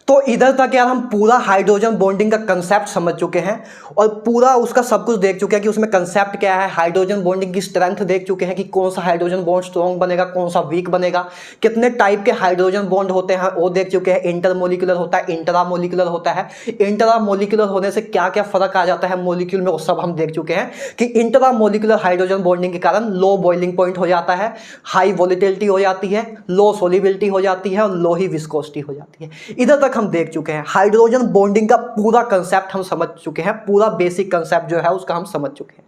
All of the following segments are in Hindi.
तो इधर तक यार हम पूरा हाइड्रोजन बॉन्डिंग का कंसेप्ट समझ चुके हैं और पूरा उसका सब कुछ देख चुके हैं कि उसमें कंसेप्ट क्या है, हाइड्रोजन बॉन्डिंग की स्ट्रेंथ देख चुके हैं कि कौन सा हाइड्रोजन बॉन्ड स्ट्रॉन्ग बनेगा, कौन सा वीक बनेगा, कितने टाइप के हाइड्रोजन बॉन्ड होते हैं वो देख चुके हैं। इंटरमोलिकुलर होता है, इंट्रामोलिकुलर होता है, इंट्रामोलिकुलर होने से क्या क्या फर्क आ जाता है मॉलिक्यूल में, वो सब हम देख चुके हैं कि इंट्रामोलिकुलर हाइड्रोजन बॉन्डिंग के कारण लो बॉइलिंग पॉइंट हो जाता है, हाई वोलेटिलिटी हो जाती है, लो सोलिबिलिटी हो जाती है और लो ही विस्कोसिटी हो जाती है। इधर तक हम देख चुके हैं हाइड्रोजन बॉन्डिंग का पूरा कंसेप्ट हम समझ चुके हैं, पूरा बेसिक कंसेप्ट जो है उसका हम समझ चुके हैं।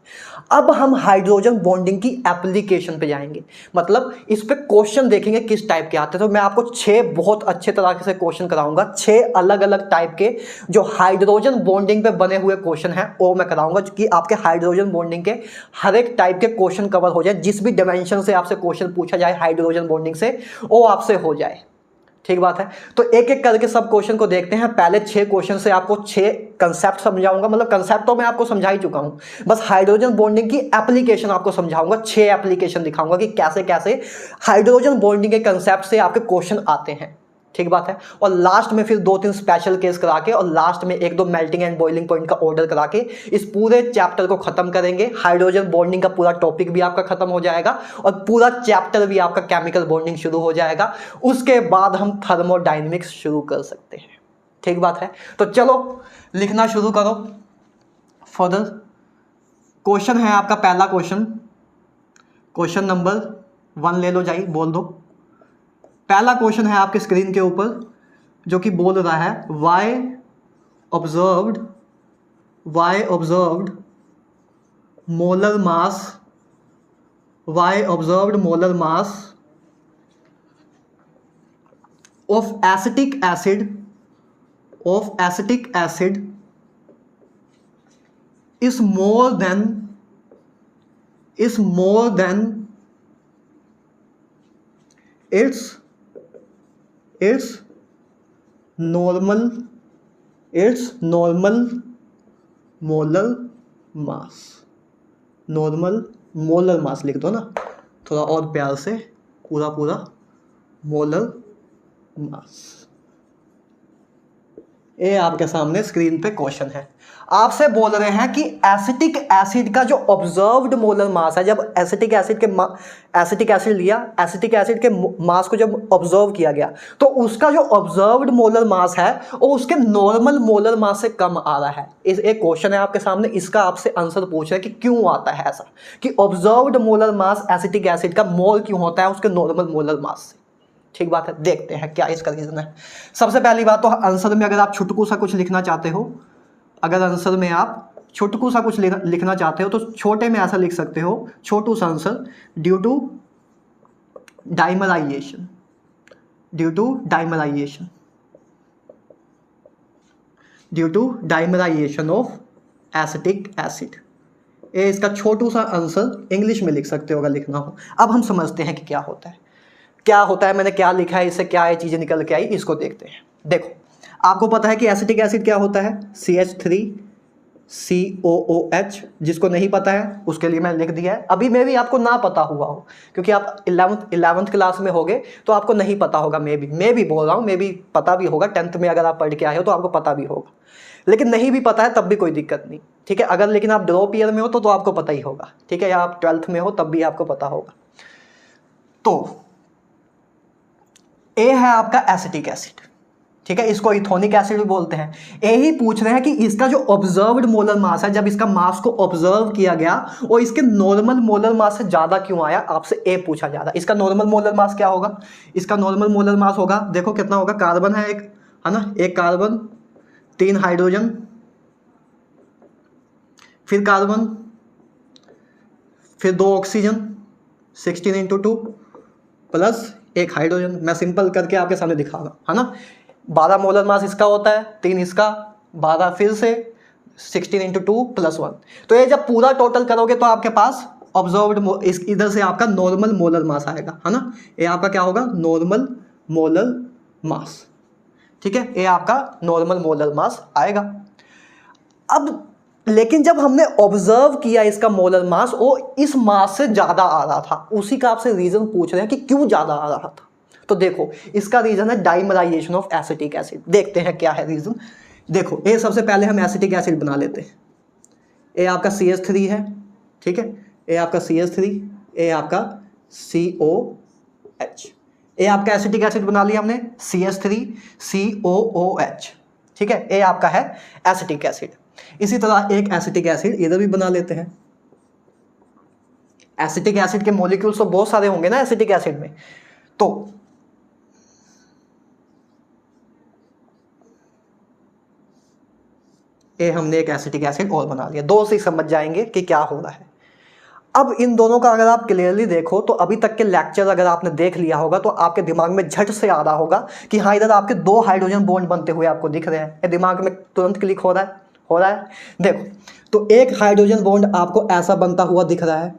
अब हम हाइड्रोजन बॉन्डिंग की एप्लीकेशन पे जाएंगे, मतलब इस पे क्वेश्चन देखेंगे किस टाइप के आते हैं। तो मैं आपको 6 बहुत अच्छे तरह से क्वेश्चन कराऊंगा, 6 अलग अलग टाइप के जो हाइड्रोजन बॉन्डिंग पे बने हुए क्वेश्चन हैं वो मैं कराऊंगा कि आपके हाइड्रोजन बॉन्डिंग के हर एक टाइप के क्वेश्चन कवर हो जाए, जिस भी डायमेंशन से आपसे क्वेश्चन पूछा जाए हाइड्रोजन बॉन्डिंग से वो आपसे हो जाए। ठीक बात है। तो एक एक करके सब क्वेश्चन को देखते हैं। पहले 6 क्वेश्चन से आपको 6 कंसेप्ट समझाऊंगा, मतलब कंसेप्ट तो मैं आपको समझा ही चुका हूं, बस हाइड्रोजन बॉन्डिंग की एप्लीकेशन आपको समझाऊंगा। 6 एप्लीकेशन दिखाऊंगा कि कैसे कैसे हाइड्रोजन बॉन्डिंग के कंसेप्ट से आपके क्वेश्चन आते हैं। ठीक बात है। और लास्ट में फिर 2-3 स्पेशल केस करा के और लास्ट में 1-2 मेल्टिंग एंड बॉइलिंग पॉइंट का ऑर्डर करा के इस पूरे चैप्टर को खत्म करेंगे। हाइड्रोजन बॉन्डिंग का पूरा टॉपिक भी आपका खत्म हो जाएगा और पूरा चैप्टर भी आपका केमिकल बॉन्डिंग शुरू हो जाएगा। उसके बाद हम थर्मोडायनेमिक्स शुरू कर सकते हैं। ठीक बात है। तो चलो लिखना शुरू करो। फर्दर क्वेश्चन है आपका पहला क्वेश्चन नंबर 1 ले लो, जाइए बोल दो। पहला क्वेश्चन है आपके स्क्रीन के ऊपर जो कि बोल रहा है Y observed molar mass of acetic acid is more than its normal molar mass लिख दो ना थोड़ा और प्यार से, पूरा मोलर मास। ये आपके सामने स्क्रीन पे क्वेश्चन है। आपसे बोल रहे हैं कि एसिटिक एसिड का जो ऑब्जर्व्ड मोलर मास है, जब एसिटिक एसिड के मास को जब ऑब्जर्व किया गया तो उसका जो ऑब्जर्व्ड मोलर मास है वो उसके नॉर्मल मोलर मास से कम आ रहा है। एक क्वेश्चन है आपके सामने, इसका आपसे आंसर पूछ रहे हैं कि क्यों आता है ऐसा, कि ऑब्जर्व्ड मोलर मास एसिटिक एसिड का मोल क्यों होता है उसके नॉर्मल मोलर मास से। ठीक बात है, देखते हैं क्या इसका रीजन है। सबसे पहली बात तो आंसर में अगर आप छुटकू सा कुछ लिखना चाहते हो, लिखना चाहते हो तो छोटे में ऐसा लिख सकते हो, छोटू सा answer, due to dimerization of acetic acid. ये इसका छोटू सा आंसर इंग्लिश में लिख सकते हो अगर लिखना हो। अब हम समझते हैं कि क्या होता है, मैंने क्या लिखा है, इससे क्या ये चीजें निकल के आई, इसको देखते हैं। देखो आपको पता है कि एसिटिक एसिड क्या होता है, CH3COOH। जिसको नहीं पता है उसके लिए मैंने लिख दिया है। अभी मे भी आपको ना पता हुआ हो क्योंकि आप 11th क्लास में होगे तो आपको नहीं पता होगा, मे भी बोल रहा हूँ, मे भी पता भी होगा। 10th में अगर आप पढ़ के आए हो तो आपको पता भी होगा, लेकिन नहीं भी पता है तब भी कोई दिक्कत नहीं। ठीक है, अगर लेकिन आप ड्रॉप ईयर में हो तो आपको पता ही होगा। ठीक है, या आप 12th में हो तब भी आपको पता होगा। तो ए है आपका एसिटिक एसिड। ठीक है, इसको इथोनिक एसिड भी बोलते हैं। यही पूछ रहे हैं कि इसका जो ऑब्जर्व्ड मोलर मास है, जब इसका मास को ऑब्जर्व किया गया और इसके नॉर्मल मोलर मास से ज्यादा क्यों आया, आपसे ए पूछा जा रहा है। इसका नॉर्मल मोलर मास क्या होगा, इसका नॉर्मल मोलर मास होगा, देखो कितना होगा, कार्बन है एक, है ना, एक कार्बन, 3 हाइड्रोजन, फिर कार्बन, फिर 2 ऑक्सीजन, 16 × 2 प्लस 1 हाइड्रोजन। मैं सिंपल करके आपके सामने दिखा रहा हूं, है ना। 12 मोलर मास इसका होता है, 3 इसका, 12 फिर से, 16 × 2 + 1। तो ये जब पूरा टोटल करोगे तो आपके पास ऑब्जर्व्ड इधर से आपका नॉर्मल मोलर मास आएगा, है ना। ये आपका क्या होगा, नॉर्मल मोलर मास। ठीक है, ये आपका नॉर्मल मोलर मास आएगा। अब लेकिन जब हमने ऑब्जर्व किया इसका मोलर मास, वो इस मास से ज्यादा आ रहा था, उसी का आपसे रीजन पूछ रहे हैं कि क्यों ज्यादा आ रहा था। तो देखो इसका रीजन है डाइमराइजेशन ऑफ एसिटिक एसिड। देखते हैं क्या है रीजन। देखो ये सबसे पहले हम एसिटिक एसिड बना लेते हैं। ये आपका CH3 है, ठीक है, ये आपका CH3, ये आपका COH। ये आपका एसिटिक एसिड बना लिया हमने CH3 COOH, ठीक है, ये आपका है एसिटिक एसिड। इसी तरह एक एसिटिक एसिड इधर भी बना लेते हैं। एसिटिक एसिड के मॉलिक्यूल्स तो बहुत सारे होंगे ना एसिटिक एसिड में, तो ये हमने एक एसिटिक एसिड और बना लिया। दो से ही समझ जाएंगे कि क्या हो रहा है। अब इन दोनों का अगर आप क्लियरली देखो तो अभी तक के लेक्चर अगर आपने देख लिया होगा तो आपके दिमाग में झट से आ रहा होगा कि हाँ इधर आपके दो हाइड्रोजन बॉन्ड बनते हुए आपको दिख रहे हैं। ये दिमाग में तुरंत क्लिक हो रहा है। देखो तो एक हाइड्रोजन बॉन्ड आपको ऐसा बनता हुआ दिख रहा है,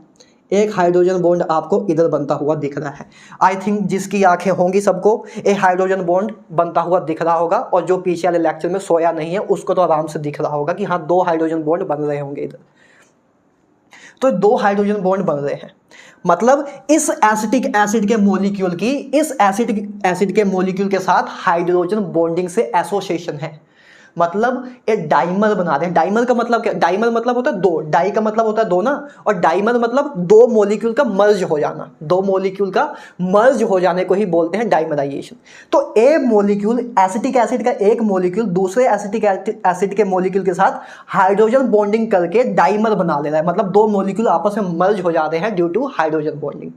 एक हाइड्रोजन बॉन्ड आपको इधर बनता हुआ दिख रहा है। आई थिंक जिसकी आंखें होंगी सबको एक हाइड्रोजन बॉन्ड बनता हुआ दिख रहा होगा, और जो पीछे वाले लेक्चर में सोया नहीं है उसको तो आराम से दिख रहा होगा कि हाँ दो हाइड्रोजन बॉन्ड बन रहे होंगे इधर। तो दो हाइड्रोजन बॉन्ड बन रहे हैं, मतलब इस एसिटिक एसिड के मॉलिक्यूल की इस एसिटिक एसिड के मॉलिक्यूल के साथ हाइड्रोजन बॉन्डिंग से एसोसिएशन है, मतलब एक डाइमर बना रहे हैं। डाइमर का मतलब क्या? डाइमर मतलब होता है दो, डाई का मतलब होता है दो ना, और डाइमर मतलब दो मॉलिक्यूल का मर्ज हो जाना। दो मॉलिक्यूल का मर्ज हो जाने को ही बोलते हैं डाइमराइजेशन। तो एक मॉलिक्यूल एसिटिक एसिड का एक मॉलिक्यूल दूसरे एसिटिक एसिड के मॉलिक्यूल के साथ हाइड्रोजन बॉन्डिंग करके डाइमर बना ले रहा है, मतलब दो मॉलिक्यूल आपस में मर्ज हो जाते हैं ड्यू टू हाइड्रोजन बॉन्डिंग।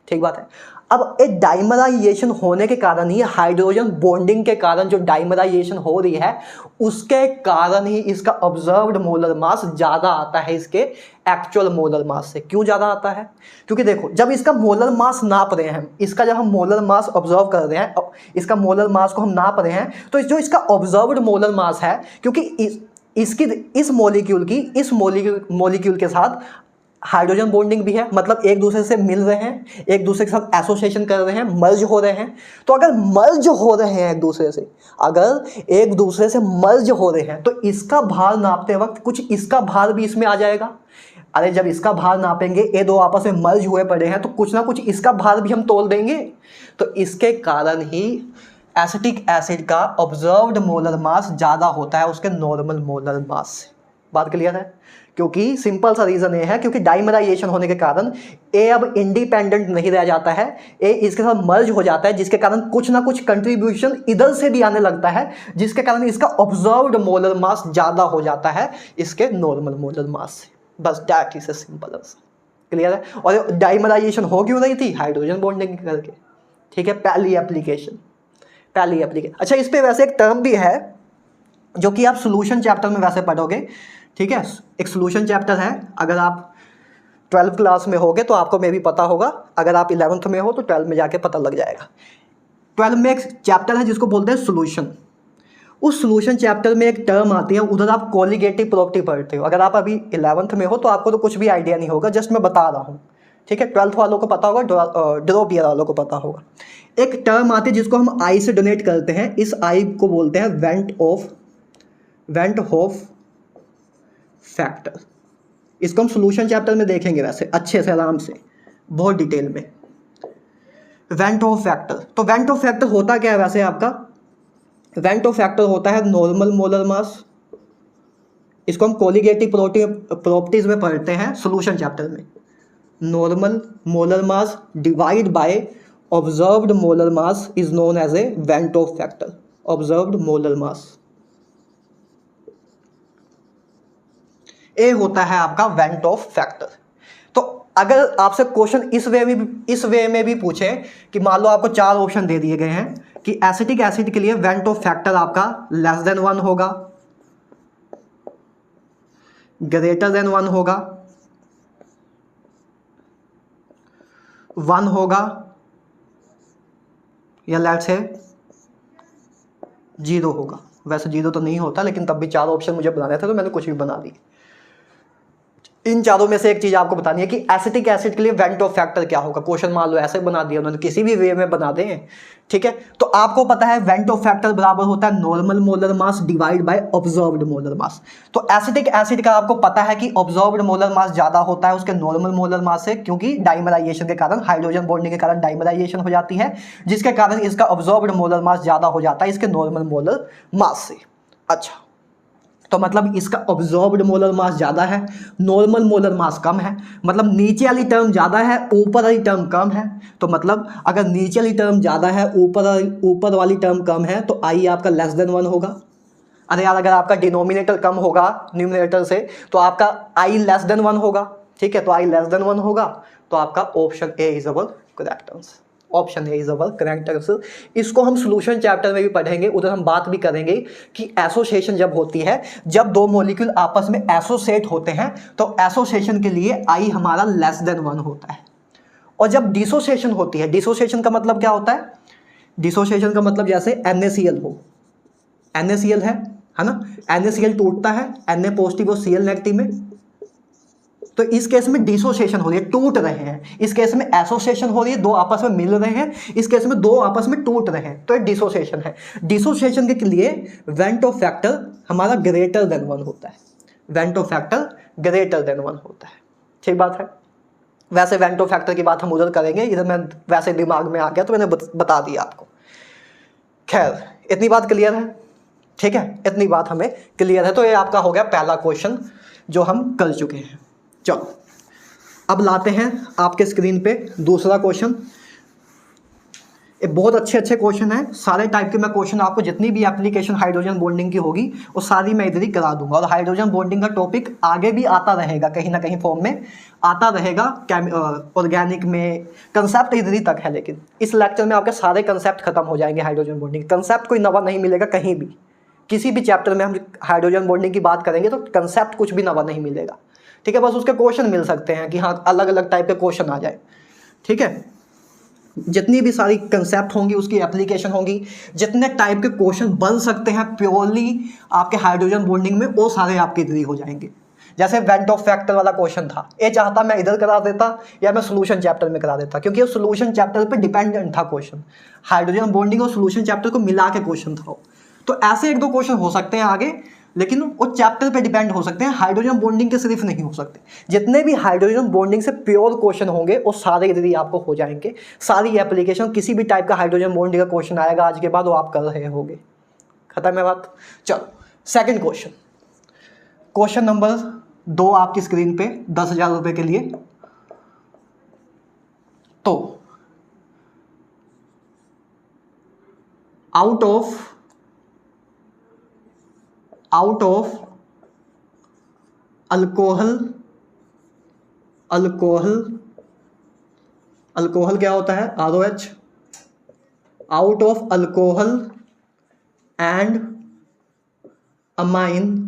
ठीक बात है। अब एक डाइमराइजेशन होने के कारण ही, हाइड्रोजन बॉन्डिंग के कारण जो डाइमराइजेशन हो रही है उसके कारण ही इसका ऑब्जर्व्ड मोलर मास ज्यादा आता है इसके एक्चुअल मोलर मास से। क्यों ज्यादा आता है? क्योंकि देखो जब इसका मोलर मास नाप रहे हैं, इसका जब हम मोलर मास ऑब्जर्व कर रहे हैं, इसका मोलर मास को हम नाप रहे हैं, तो जो इसका ऑब्जर्व्ड मोलर मास है, क्योंकि इस मॉलिक्यूल के साथ हाइड्रोजन बॉन्डिंग भी है, मतलब एक दूसरे से मिल रहे हैं, एक दूसरे के साथ एसोसिएशन कर रहे हैं, मर्ज हो रहे हैं। तो अगर मर्ज हो रहे हैं एक दूसरे से, अगर एक दूसरे से मर्ज हो रहे हैं तो इसका भार नापते वक्त कुछ इसका भार भी इसमें आ जाएगा। अरे जब इसका भार नापेंगे, ये दो आपस में मर्ज हुए पड़े हैं, तो कुछ ना कुछ इसका भार भी हम तोल देंगे। तो इसके कारण ही एसिटिक एसिड का ऑब्जर्व्ड मोलर मास ज़्यादा होता है उसके नॉर्मल मोलर मास से। बात क्लियर है? क्योंकि सिंपल सा रीजन ये है, क्योंकि डाइमराइजेशन होने के कारण ए अब इंडिपेंडेंट नहीं रह जाता है, ए इसके साथ मर्ज हो जाता है, जिसके कारण कुछ ना कुछ कंट्रीब्यूशन इधर से भी आने लगता है, जिसके कारण इसका ऑब्जर्व्ड मोलर मास ज़्यादा हो जाता है इसके नॉर्मल मोलर मास से। बस that is a simple answer. Clear है? और डाइमराइजेशन हो क्यों रही थी? हाइड्रोजन बॉन्डिंग करके। ठीक है, पहली एप्लीकेशन। अच्छा, इस पे वैसे एक टर्म भी है जो कि आप सॉल्यूशन चैप्टर में वैसे पढ़ोगे। ठीक है, एक सॉल्यूशन चैप्टर है, अगर आप 12th क्लास में होगे तो आपको मे भी पता होगा, अगर आप 11th में हो तो 12 में जाके पता लग जाएगा। 12 में एक चैप्टर है जिसको बोलते हैं सॉल्यूशन। उस सॉल्यूशन चैप्टर में एक टर्म आती है, उधर आप कोलिगेटिव प्रॉपर्टी पढ़ते हो। अगर आप अभी 11th में हो तो आपको तो कुछ भी आइडिया नहीं होगा, जस्ट मैं बता रहा हूँ। ठीक है, 12th वालों को पता होगा, ड्रॉप ईयर वालों को पता होगा। एक टर्म आती है जिसको हम आई से डोनेट करते हैं, इस आई को बोलते हैं वेंट हॉफ फैक्टर। इसको हम सॉल्यूशन चैप्टर में देखेंगे वैसे अच्छे से, आराम से, बहुत डिटेल में। वेंट हॉफ फैक्टर, तो वेंट हॉफ फैक्टर होता क्या है वैसे? आपका वेंट हॉफ फैक्टर होता है नॉर्मल मोलर मास। इसको हम कोलिगेटिव प्रॉपर्टीज में पढ़ते हैं सॉल्यूशन चैप्टर में। Normal molar mass divide by observed molar mass is known as a van't Hoff factor. Observed molar mass, ए होता है आपका वेंट हॉफ फैक्टर। तो अगर आपसे क्वेश्चन इस वे में भी पूछे कि मान लो आपको 4 ऑप्शन दे दिए गए हैं कि एसिटिक एसिड के लिए वेंट हॉफ फैक्टर आपका लेस देन 1 होगा, ग्रेटर देन 1 होगा, 1 होगा, या लेट्स से 0 होगा। वैसे 0 तो नहीं होता, लेकिन तब भी 4 ऑप्शन मुझे बनाने थे तो मैंने कुछ भी बना दी। इन चारों में से एक चीज आपको बतानी है कि एसिटिक एसिड के लिए वेंटो फैक्टर क्या होगा। क्वेश्चन मान लो ऐसे बना दिया उन्होंने, किसी भी वे में बना दें, ठीक है। तो आपको पता है वेंटो फैक्टर बराबर होता है normal molar mass divide by observed molar मास। तो एसिटिक एसिड का आपको पता है कि ऑब्जर्व्ड मोलर मास ज्यादा होता है उसके नॉर्मल मोलर मास से, क्योंकि डाइमराइजेशन के कारण, हाइड्रोजन बॉन्डिंग के कारण डाइमराइजेशन हो जाती है, जिसके कारण इसका ऑब्जर्व्ड मोलर मास ज्यादा हो जाता है इसके नॉर्मल मोलर मास से। अच्छा, तो मतलब इसका ऑब्जॉर्ब्ड मोलर मास ज़्यादा है, नॉर्मल मोलर मास कम है। मतलब नीचे वाली टर्म ज़्यादा है, ऊपर वाली टर्म कम है। तो मतलब अगर नीचे वाली टर्म ज़्यादा है, ऊपर वाली टर्म कम है, तो आई आपका लेस देन 1 होगा। अरे यार, अगर आपका डिनोमिनेटर कम होगा न्यूमिनेटर से तो आपका आई लेस देन 1 होगा, ठीक है। तो आई लेस देन 1 होगा, तो आपका option A is our correct answer. Option A is our correct answer. इसको हम सॉल्यूशन चैप्टर में भी पढ़ेंगे, उधर हम बात भी करेंगे कि एसोसिएशन जब होती है, जब दो मॉलिक्यूल आपस में एसोसिएट होते हैं, तो एसोसिएशन के लिए आई हमारा लेस देन 1 होता है। और जब डिसोसिएशन होती है, डिसोसिएशन का मतलब क्या होता है? डिसोसिएशन का मतलब जैसे NaCl हो, NaCl है ना, NaCl टूटता है, Na पॉजिटिव और Cl नेगेटिव में, तो इस केस में डिसोसिएशन हो रही है, टूट रहे हैं। इस केस में एसोसिएशन हो रही है, दो आपस में मिल रहे हैं। इस केस में दो आपस में टूट रहे हैं, तो ये डिसोसिएशन है। डिसोसिएशन के लिए वेंटो फैक्टर हमारा ग्रेटर देन 1 होता है। वेंटो फैक्टर ग्रेटर देन 1 होता है, ठीक बात है। वैसे वेंटो फैक्टर की बात हम उधर करेंगे, इधर मैं वैसे दिमाग में आ गया तो मैंने बता दिया आपको। खैर, इतनी बात क्लियर है, ठीक है, इतनी बात हमें क्लियर है। तो ये आपका हो गया पहला क्वेश्चन जो हम कर चुके हैं। चलो अब लाते हैं आपके स्क्रीन पे दूसरा क्वेश्चन। ये बहुत अच्छे अच्छे क्वेश्चन है, सारे टाइप के मैं क्वेश्चन आपको, जितनी भी एप्लीकेशन हाइड्रोजन बॉन्डिंग की होगी वो सारी मैं इधर ही करा दूंगा। और हाइड्रोजन बॉन्डिंग का टॉपिक आगे भी आता रहेगा, कहीं ना कहीं फॉर्म में आता रहेगा, ऑर्गेनिक में। कंसेप्ट इधर ही तक है, लेकिन इस लेक्चर में आपके सारे कंसेप्ट खत्म हो जाएंगे। हाइड्रोजन बॉन्डिंग कंसेप्ट कोई नवा नहीं मिलेगा कहीं भी, किसी भी चैप्टर में हम हाइड्रोजन बॉन्डिंग की बात करेंगे तो कंसेप्ट कुछ भी नवा नहीं मिलेगा, ठीक है। बस उसके क्वेश्चन मिल सकते हैं कि हाँ अलग अलग टाइप के क्वेश्चन आ जाए, ठीक है। जितनी भी सारी कंसेप्ट होंगी उसकी एप्लीकेशन होंगी, जितने टाइप के क्वेश्चन बन सकते हैं प्योरली आपके हाइड्रोजन बॉन्डिंग में, वो सारे आपके इधर ही हो जाएंगे। जैसे वेंट ऑफ फैक्टर वाला क्वेश्चन था, ये चाहता मैं इधर करा देता या मैं सोल्यूशन चैप्टर में करा देता, क्योंकि ये सोल्यूशन चैप्टर पे डिपेंडेंट था क्वेश्चन। हाइड्रोजन बॉन्डिंग और सोल्यूशन चैप्टर को मिला के क्वेश्चन था। तो ऐसे एक दो क्वेश्चन हो सकते हैं आगे, लेकिन वो चैप्टर पे डिपेंड हो सकते हैं, हाइड्रोजन बॉन्डिंग के सिर्फ नहीं हो सकते। जितने भी हाइड्रोजन बॉन्डिंग से प्योर क्वेश्चन होंगे वो सारे इधर ही आपको हो जाएंगे। सारी एप्लीकेशन, किसी भी टाइप का हाइड्रोजन बॉन्डिंग का क्वेश्चन आएगा आज के बाद वो आप कर रहे होंगे। खत्म है बात। चलो सेकंड क्वेश्चन, क्वेश्चन नंबर 2 आपकी स्क्रीन पे 10,000 रुपए के लिए। तो आउट ऑफ अल्कोहल क्या होता है? ROH। Out of alcohol and amine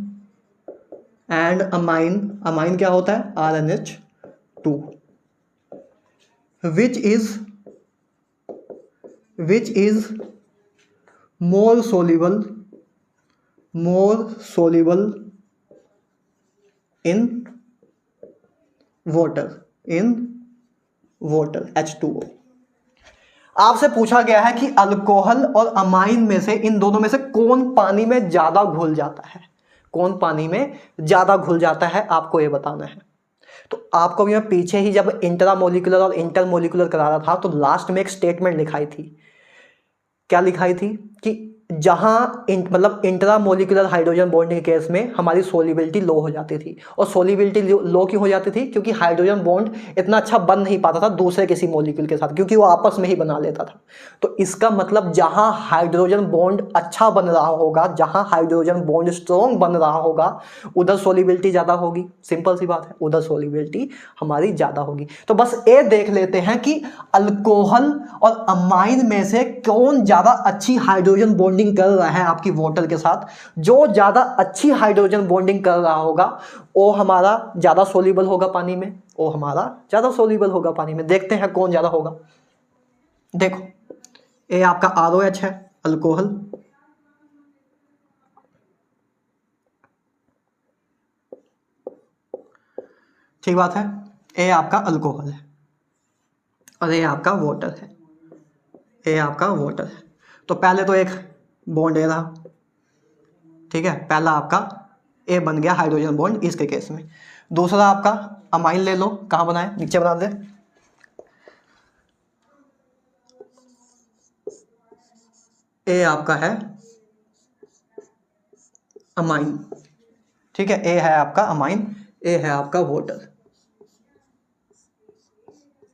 क्या होता है? RNH2। Which is more soluble in water H2O। आपसे पूछा गया है कि अल्कोहल और अमाइन में से, इन दोनों में से कौन पानी में ज्यादा घुल जाता है, कौन पानी में ज्यादा घुल जाता है, आपको यह बताना है। तो आपको भी मैं पीछे ही जब इंट्रामोलिकुलर और इंटरमोलिकुलर करा रहा था तो लास्ट में एक स्टेटमेंट लिखाई थी। क्या लिखाई थी? कि जहां मतलब इंट्रामोलिकुलर हाइड्रोजन बॉन्डिंग के केस में हमारी सोलिबिलिटी लो हो जाती थी। और सोलिबिलिटी लो क्यों हो जाती थी? क्योंकि हाइड्रोजन बॉन्ड इतना अच्छा बन नहीं पाता था दूसरे किसी मॉलिक्यूल के साथ, क्योंकि वो आपस में ही बना लेता था। तो इसका मतलब जहां हाइड्रोजन बॉन्ड अच्छा बन रहा होगा, जहां हाइड्रोजन बॉन्ड स्ट्रॉन्ग बन रहा होगा, उधर सोलिबिलिटी ज्यादा होगी। सिंपल सी बात है, उधर सोलिबिलिटी हमारी ज्यादा होगी। तो बस ये देख लेते हैं कि अल्कोहल और अमाइन में से कौन ज्यादा अच्छी हाइड्रोजन बॉन्डिंग कर रहा है आपकी वाटर के साथ। जो ज्यादा अच्छी हाइड्रोजन बॉन्डिंग कर रहा होगा वो हमारा ज्यादा सोल्यूबल होगा पानी में, वो हमारा ज्यादा सोल्यूबल होगा पानी में। देखते हैं कौन ज्यादा होगा। देखो ये आपका ROH है, अल्कोहल। ठीक बात है। ए आपका अल्कोहल है और ए आपका वाटर है, ए आपका वाटर है। तो पहले तो एक बॉन्ड ए रहा, ठीक है, पहला आपका ए बन गया हाइड्रोजन बॉन्ड इसके केस में। दूसरा आपका अमाइन ले लो, कहाँ बनाए, नीचे बना दे। ए आपका है अमाइन, ठीक है, ए है आपका अमाइन, ए है आपका वाटर,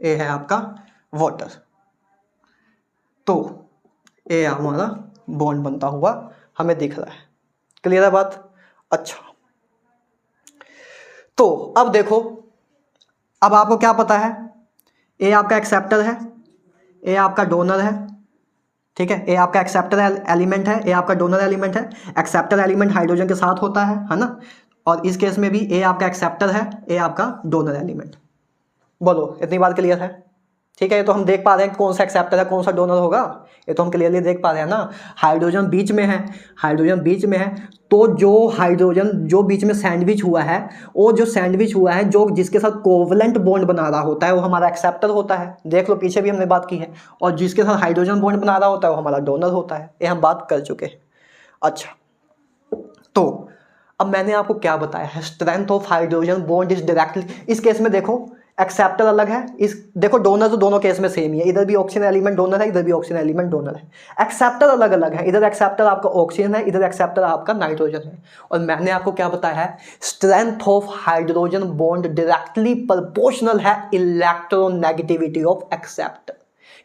ए है आपका वाटर। तो ए हमारा बॉन्ड बनता हुआ हमें दिख रहा है। क्लियर है बात? अच्छा, तो अब देखो, अब आपको क्या पता है, ए आपका एक्सेप्टर है, ए आपका डोनर है, ठीक है, ए आपका एक्सेप्टर एलिमेंट है, ए आपका डोनर एलिमेंट है। एक्सेप्टर एलिमेंट हाइड्रोजन के साथ होता है ना, और इस केस में भी ए आपका एक्सेप्टर है, ए आपका डोनर एलिमेंट। बोलो, इतनी बात क्लियर है? ठीक है, ये तो हम देख पा रहे हैं कौन सा एक्सेप्टर है कौन सा डोनर होगा, ये तो हम क्लियरली देख पा रहे हैं ना। हाइड्रोजन बीच में है, हाइड्रोजन बीच में है, तो जो हाइड्रोजन जो बीच में सैंडविच हुआ है, वो जो सैंडविच हुआ है जो जिसके साथ कोवलेंट बॉन्ड बना रहा होता है वो हमारा एक्सेप्टर होता है। देख लो, पीछे भी हमने बात की है। और जिसके साथ हाइड्रोजन बॉन्ड बना रहा होता है वो हमारा डोनर होता है, ये हम बात कर चुके हैं। अच्छा, तो अब मैंने आपको क्या बताया है, strength of hydrogen bond is directly, इस केस में देखो एक्सेप्टर अलग है, इस देखो डोनर तो दोनों केस में सेम ही है, इधर भी ऑक्सीजन एलिमेंट डोनर है, इधर भी ऑक्सीजन एलिमेंट डोनर है। एक्सेप्टर अलग अलग है, इधर एक्सेप्टर आपका ऑक्सीजन है, इधर एक्सेप्टर आपका नाइट्रोजन है। और मैंने आपको क्या बताया है, strength of hydrogen bond directly proportional है इलेक्ट्रोनेगेटिविटी ऑफ एक्सेप्टर,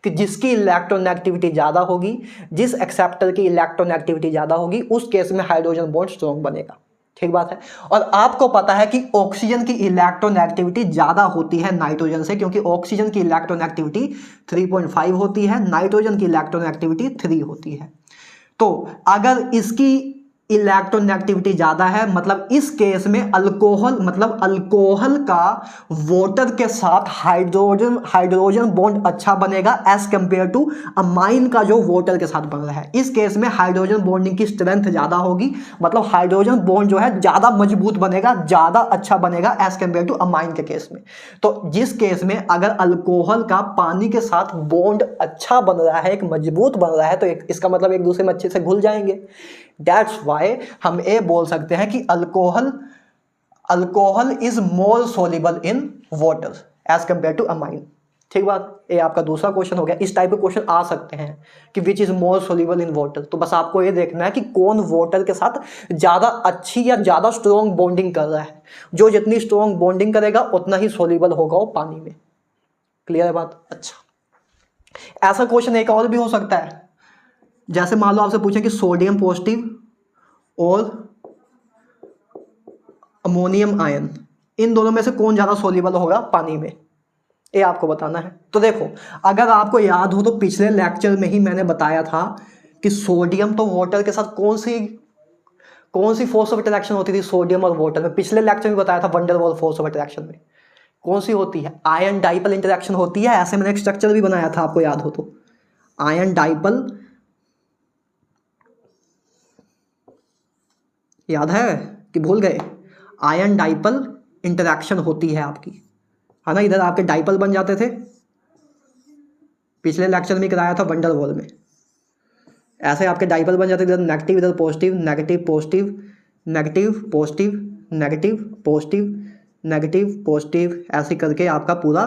कि जिसकी इलेक्ट्रोनेगेटिविटी ज़्यादा होगी, जिस एक्सेप्टर की इलेक्ट्रोनेगेटिविटी ज़्यादा होगी, उस केस में हाइड्रोजन बॉन्ड स्ट्रॉन्ग बनेगा। ठीक बात है। और आपको पता है कि ऑक्सीजन की इलेक्ट्रोनेगेटिविटी ज़्यादा होती है नाइट्रोजन से, क्योंकि ऑक्सीजन की इलेक्ट्रोनेगेटिविटी 3.5 होती है, नाइट्रोजन की इलेक्ट्रोनेगेटिविटी 3 होती है। तो अगर इसकी इलेक्ट्रोनेगेटिविटी ज़्यादा है, मतलब इस केस में अल्कोहल, मतलब अल्कोहल का वाटर के साथ हाइड्रोजन बॉन्ड अच्छा बनेगा एज कंपेयर टू अमाइन का जो वाटर के साथ बन रहा है। इस केस में हाइड्रोजन बॉन्डिंग की स्ट्रेंथ ज़्यादा होगी, मतलब हाइड्रोजन बॉन्ड जो है ज़्यादा मजबूत बनेगा, ज़्यादा अच्छा बनेगा एज कंपेयर टू अमाइन के केस में। तो जिस केस में अगर अल्कोहल का पानी के साथ बॉन्ड अच्छा बन रहा है, एक मजबूत बन रहा है, तो इसका मतलब एक दूसरे में अच्छे से घुल जाएंगे। That's why हम ये बोल सकते हैं कि alcohol is more soluble in water as compare to amine. ठीक बात, ये आपका दूसरा क्वेश्चन हो गया। इस टाइप के क्वेश्चन आ सकते हैं कि which is more soluble in water, तो बस आपको ये देखना है कि कौन वाटर के साथ ज़्यादा अच्छी या ज़्यादा स्ट्रॉन्ग बॉन्डिंग कर रहा है। जो जितनी स्ट्रॉन्ग बॉन्डिंग करेगा उतना ही सोल्यूबल होगा वो पानी में। क्लियर है बात? अच्छा, ऐसा क्वेश्चन एक और भी हो सकता है, जैसे मान लो आपसे पूछें कि सोडियम पॉजिटिव और अमोनियम आयन, इन दोनों में से कौन ज़्यादा सोल्यूबल होगा पानी में, ये आपको बताना है। तो देखो, अगर आपको याद हो तो पिछले लेक्चर में ही मैंने बताया था कि सोडियम तो वाटर के साथ कौन सी फोर्स ऑफ अट्रैक्शन होती थी सोडियम और वाटर में। पिछले लेक्चर में बताया था wonder Waals force of attraction में कौन सी होती है, आयन डाइपल इंटरेक्शन होती है। ऐसे मैंने एक स्ट्रक्चर भी बनाया था, आपको याद हो तो, आयन डाइपल, याद है कि भूल गए? आयन डाइपल इंटरैक्शन होती है आपकी, है ना। इधर आपके डाइपल बन जाते थे, पिछले लेक्चर में कराया था वंडर वॉल में। ऐसे आपके डाइपल बन जाते थे, इधर नेगेटिव, इधर positive, negative positive, negative positive, negative positive, negative positive, ऐसे करके आपका पूरा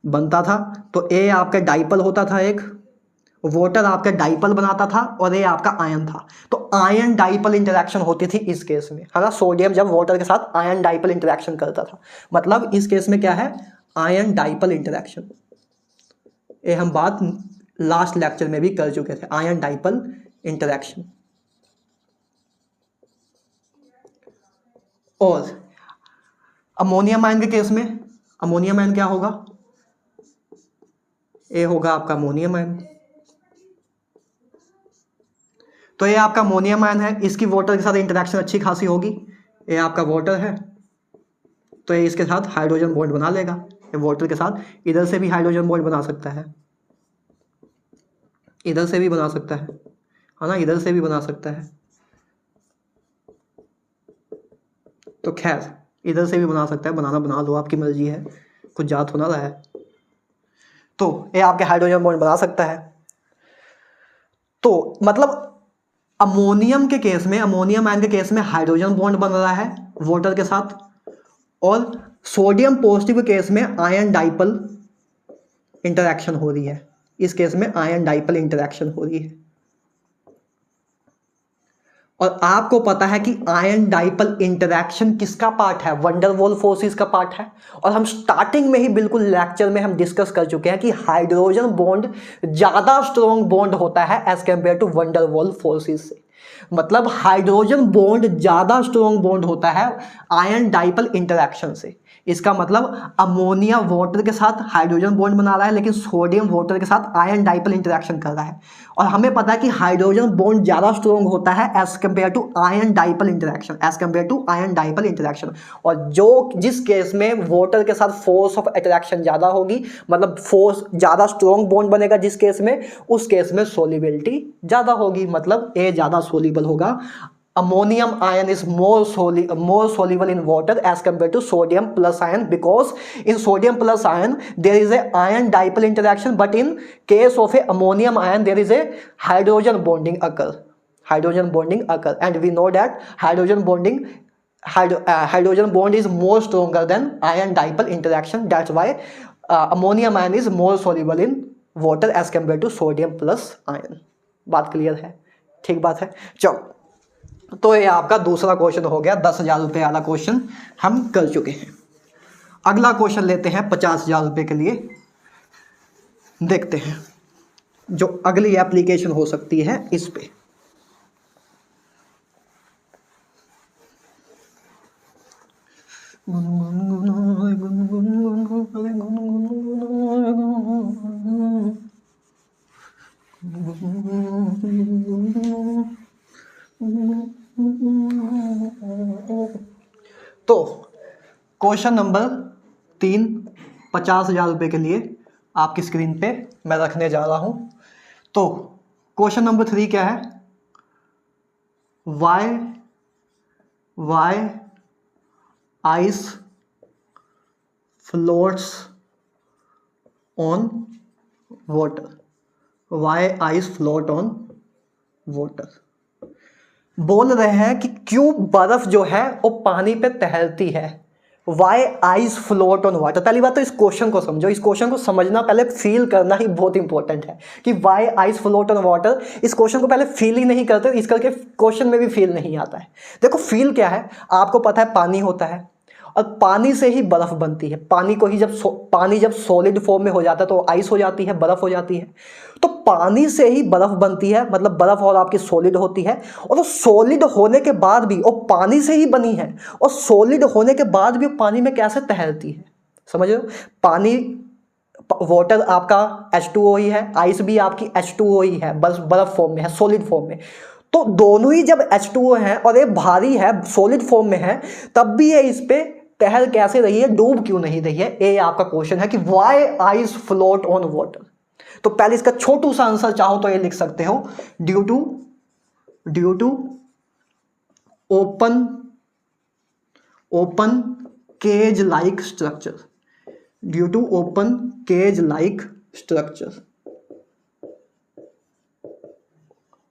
बनता था। तो ए आपका डाइपल होता था, एक वाटर आपका डाइपल बनाता था, और ये आपका आयन था। तो आयन डाइपल इंटरेक्शन होती थी इस केस में, है ना। सोडियम जब वाटर के साथ आयन डाइपल इंटरेक्शन करता था, मतलब इस केस में क्या है, आयन डाइपल इंटरेक्शन। ये हम बात लास्ट लेक्चर में भी कर चुके थे, आयन डाइपल इंटरेक्शन। और अमोनियम आयन के केस में, अमोनियम आयन क्या होगा, ये होगा आपका अमोनियम आयन। तो ये आपका अमोनियम आयन है, इसकी वाटर के साथ इंटरेक्शन अच्छी खासी होगी। ये आपका वाटर है, तो ये इसके साथ हाइड्रोजन बॉन्ड बना लेगा। ये वाटर के साथ इधर से भी हाइड्रोजन बॉन्ड बना सकता है, इधर से भी बना सकता है ना, इधर से भी बना सकता है। तो खैर इधर से भी बना सकता है, बनाना बना लो, आपकी मर्जी है, कुछ जात होना रहा है। तो ये आपके हाइड्रोजन बॉन्ड बना सकता है। तो मतलब अमोनियम के केस में, अमोनियम आयन के केस में हाइड्रोजन बॉन्ड बन रहा है वाटर के साथ, और सोडियम पॉजिटिव के केस में आयन डाइपल इंटरैक्शन हो रही है। इस केस में आयन डाइपल इंटरैक्शन हो रही है। और आपको पता है कि आयन डाइपल इंटरैक्शन किसका पार्ट है? वंडर वॉल फोर्सेस का पार्ट है। और हम स्टार्टिंग में ही बिल्कुल लेक्चर में हम डिस्कस कर चुके हैं कि हाइड्रोजन बॉन्ड ज्यादा स्ट्रॉन्ग बॉन्ड होता है as compare to van der Waals forces से। मतलब हाइड्रोजन बॉन्ड ज्यादा स्ट्रॉन्ग बॉन्ड होता है आयन डाइपल इंटरैक्शन से। इसका मतलब अमोनिया वाटर के साथ हाइड्रोजन बॉन्ड बना रहा है, लेकिन सोडियम वाटर के साथ आयन डाइपल इंटरैक्शन कर रहा है। और हमें पता है कि हाइड्रोजन बॉन्ड ज्यादा स्ट्रॉन्ग होता है as compare to ion dipole interaction, as compare to ion dipole interaction. और जो जिस केस में वाटर के साथ फोर्स ऑफ अट्रैक्शन ज्यादा होगी, मतलब फोर्स ज्यादा स्ट्रॉन्ग बॉन्ड बनेगा जिस केस में, उस केस में सोलिबिलिटी ज्यादा होगी, मतलब ए ज्यादा सोलिबल होगा। ammonium ion is more soluble in water as compared to sodium plus ion, because in sodium plus ion there is a ion dipole interaction, but in case of a ammonium ion there is a hydrogen bonding occur, and we know that hydrogen bond is more stronger than ion dipole interaction. That's why ammonium ion is more soluble in water as compared to sodium plus ion. बात क्लियर है? ठीक बात है। चलो, तो ये आपका दूसरा क्वेश्चन हो गया। 10,000 रुपये वाला क्वेश्चन हम कर चुके हैं। अगला क्वेश्चन लेते हैं 50,000 रुपये के लिए। देखते हैं जो अगली एप्लीकेशन हो सकती है इस पे। तो क्वेश्चन नंबर 3 50,000 रुपये के लिए आपकी स्क्रीन पे मैं रखने जा रहा हूं। तो क्वेश्चन नंबर 3 क्या है? Why ice floats on water. Why ice float on water. बोल रहे हैं कि क्यों बर्फ जो है वो पानी पे तैरती है। Why ice float on water. पहली बात तो इस क्वेश्चन को समझो, इस क्वेश्चन को समझना, पहले फील करना ही बहुत इंपॉर्टेंट है कि why ice float on water. इस क्वेश्चन को पहले फील ही नहीं करते, इस करके क्वेश्चन में भी फील नहीं आता है। देखो फील क्या है, आपको पता है पानी होता है और पानी से ही बर्फ बनती है। पानी को ही पानी जब सॉलिड फॉर्म में हो जाता है तो आइस हो जाती है, बर्फ हो जाती है। तो पानी से ही बर्फ बनती है, मतलब बर्फ और आपकी सॉलिड होती है। और सॉलिड होने के बाद भी, और पानी से ही बनी है, और सॉलिड होने के बाद भी पानी में कैसे तैरती है, समझ रहे हो? पानी, वाटर आपका H2O ही है, आइस भी आपकी H2O ही है, बस बर्फ फॉर्म में है, सॉलिड फॉर्म में। तो दोनों ही जब H2O है और ये भारी है, सॉलिड फॉर्म में है, तब भी ये इस पे तैर कैसे रही है, डूब क्यों नहीं रही है? ये आपका क्वेश्चन है कि why ice float on water. तो पहले इसका छोटू सा आंसर चाहो तो ये लिख सकते हो, due to open cage like structure. Due to open cage like structure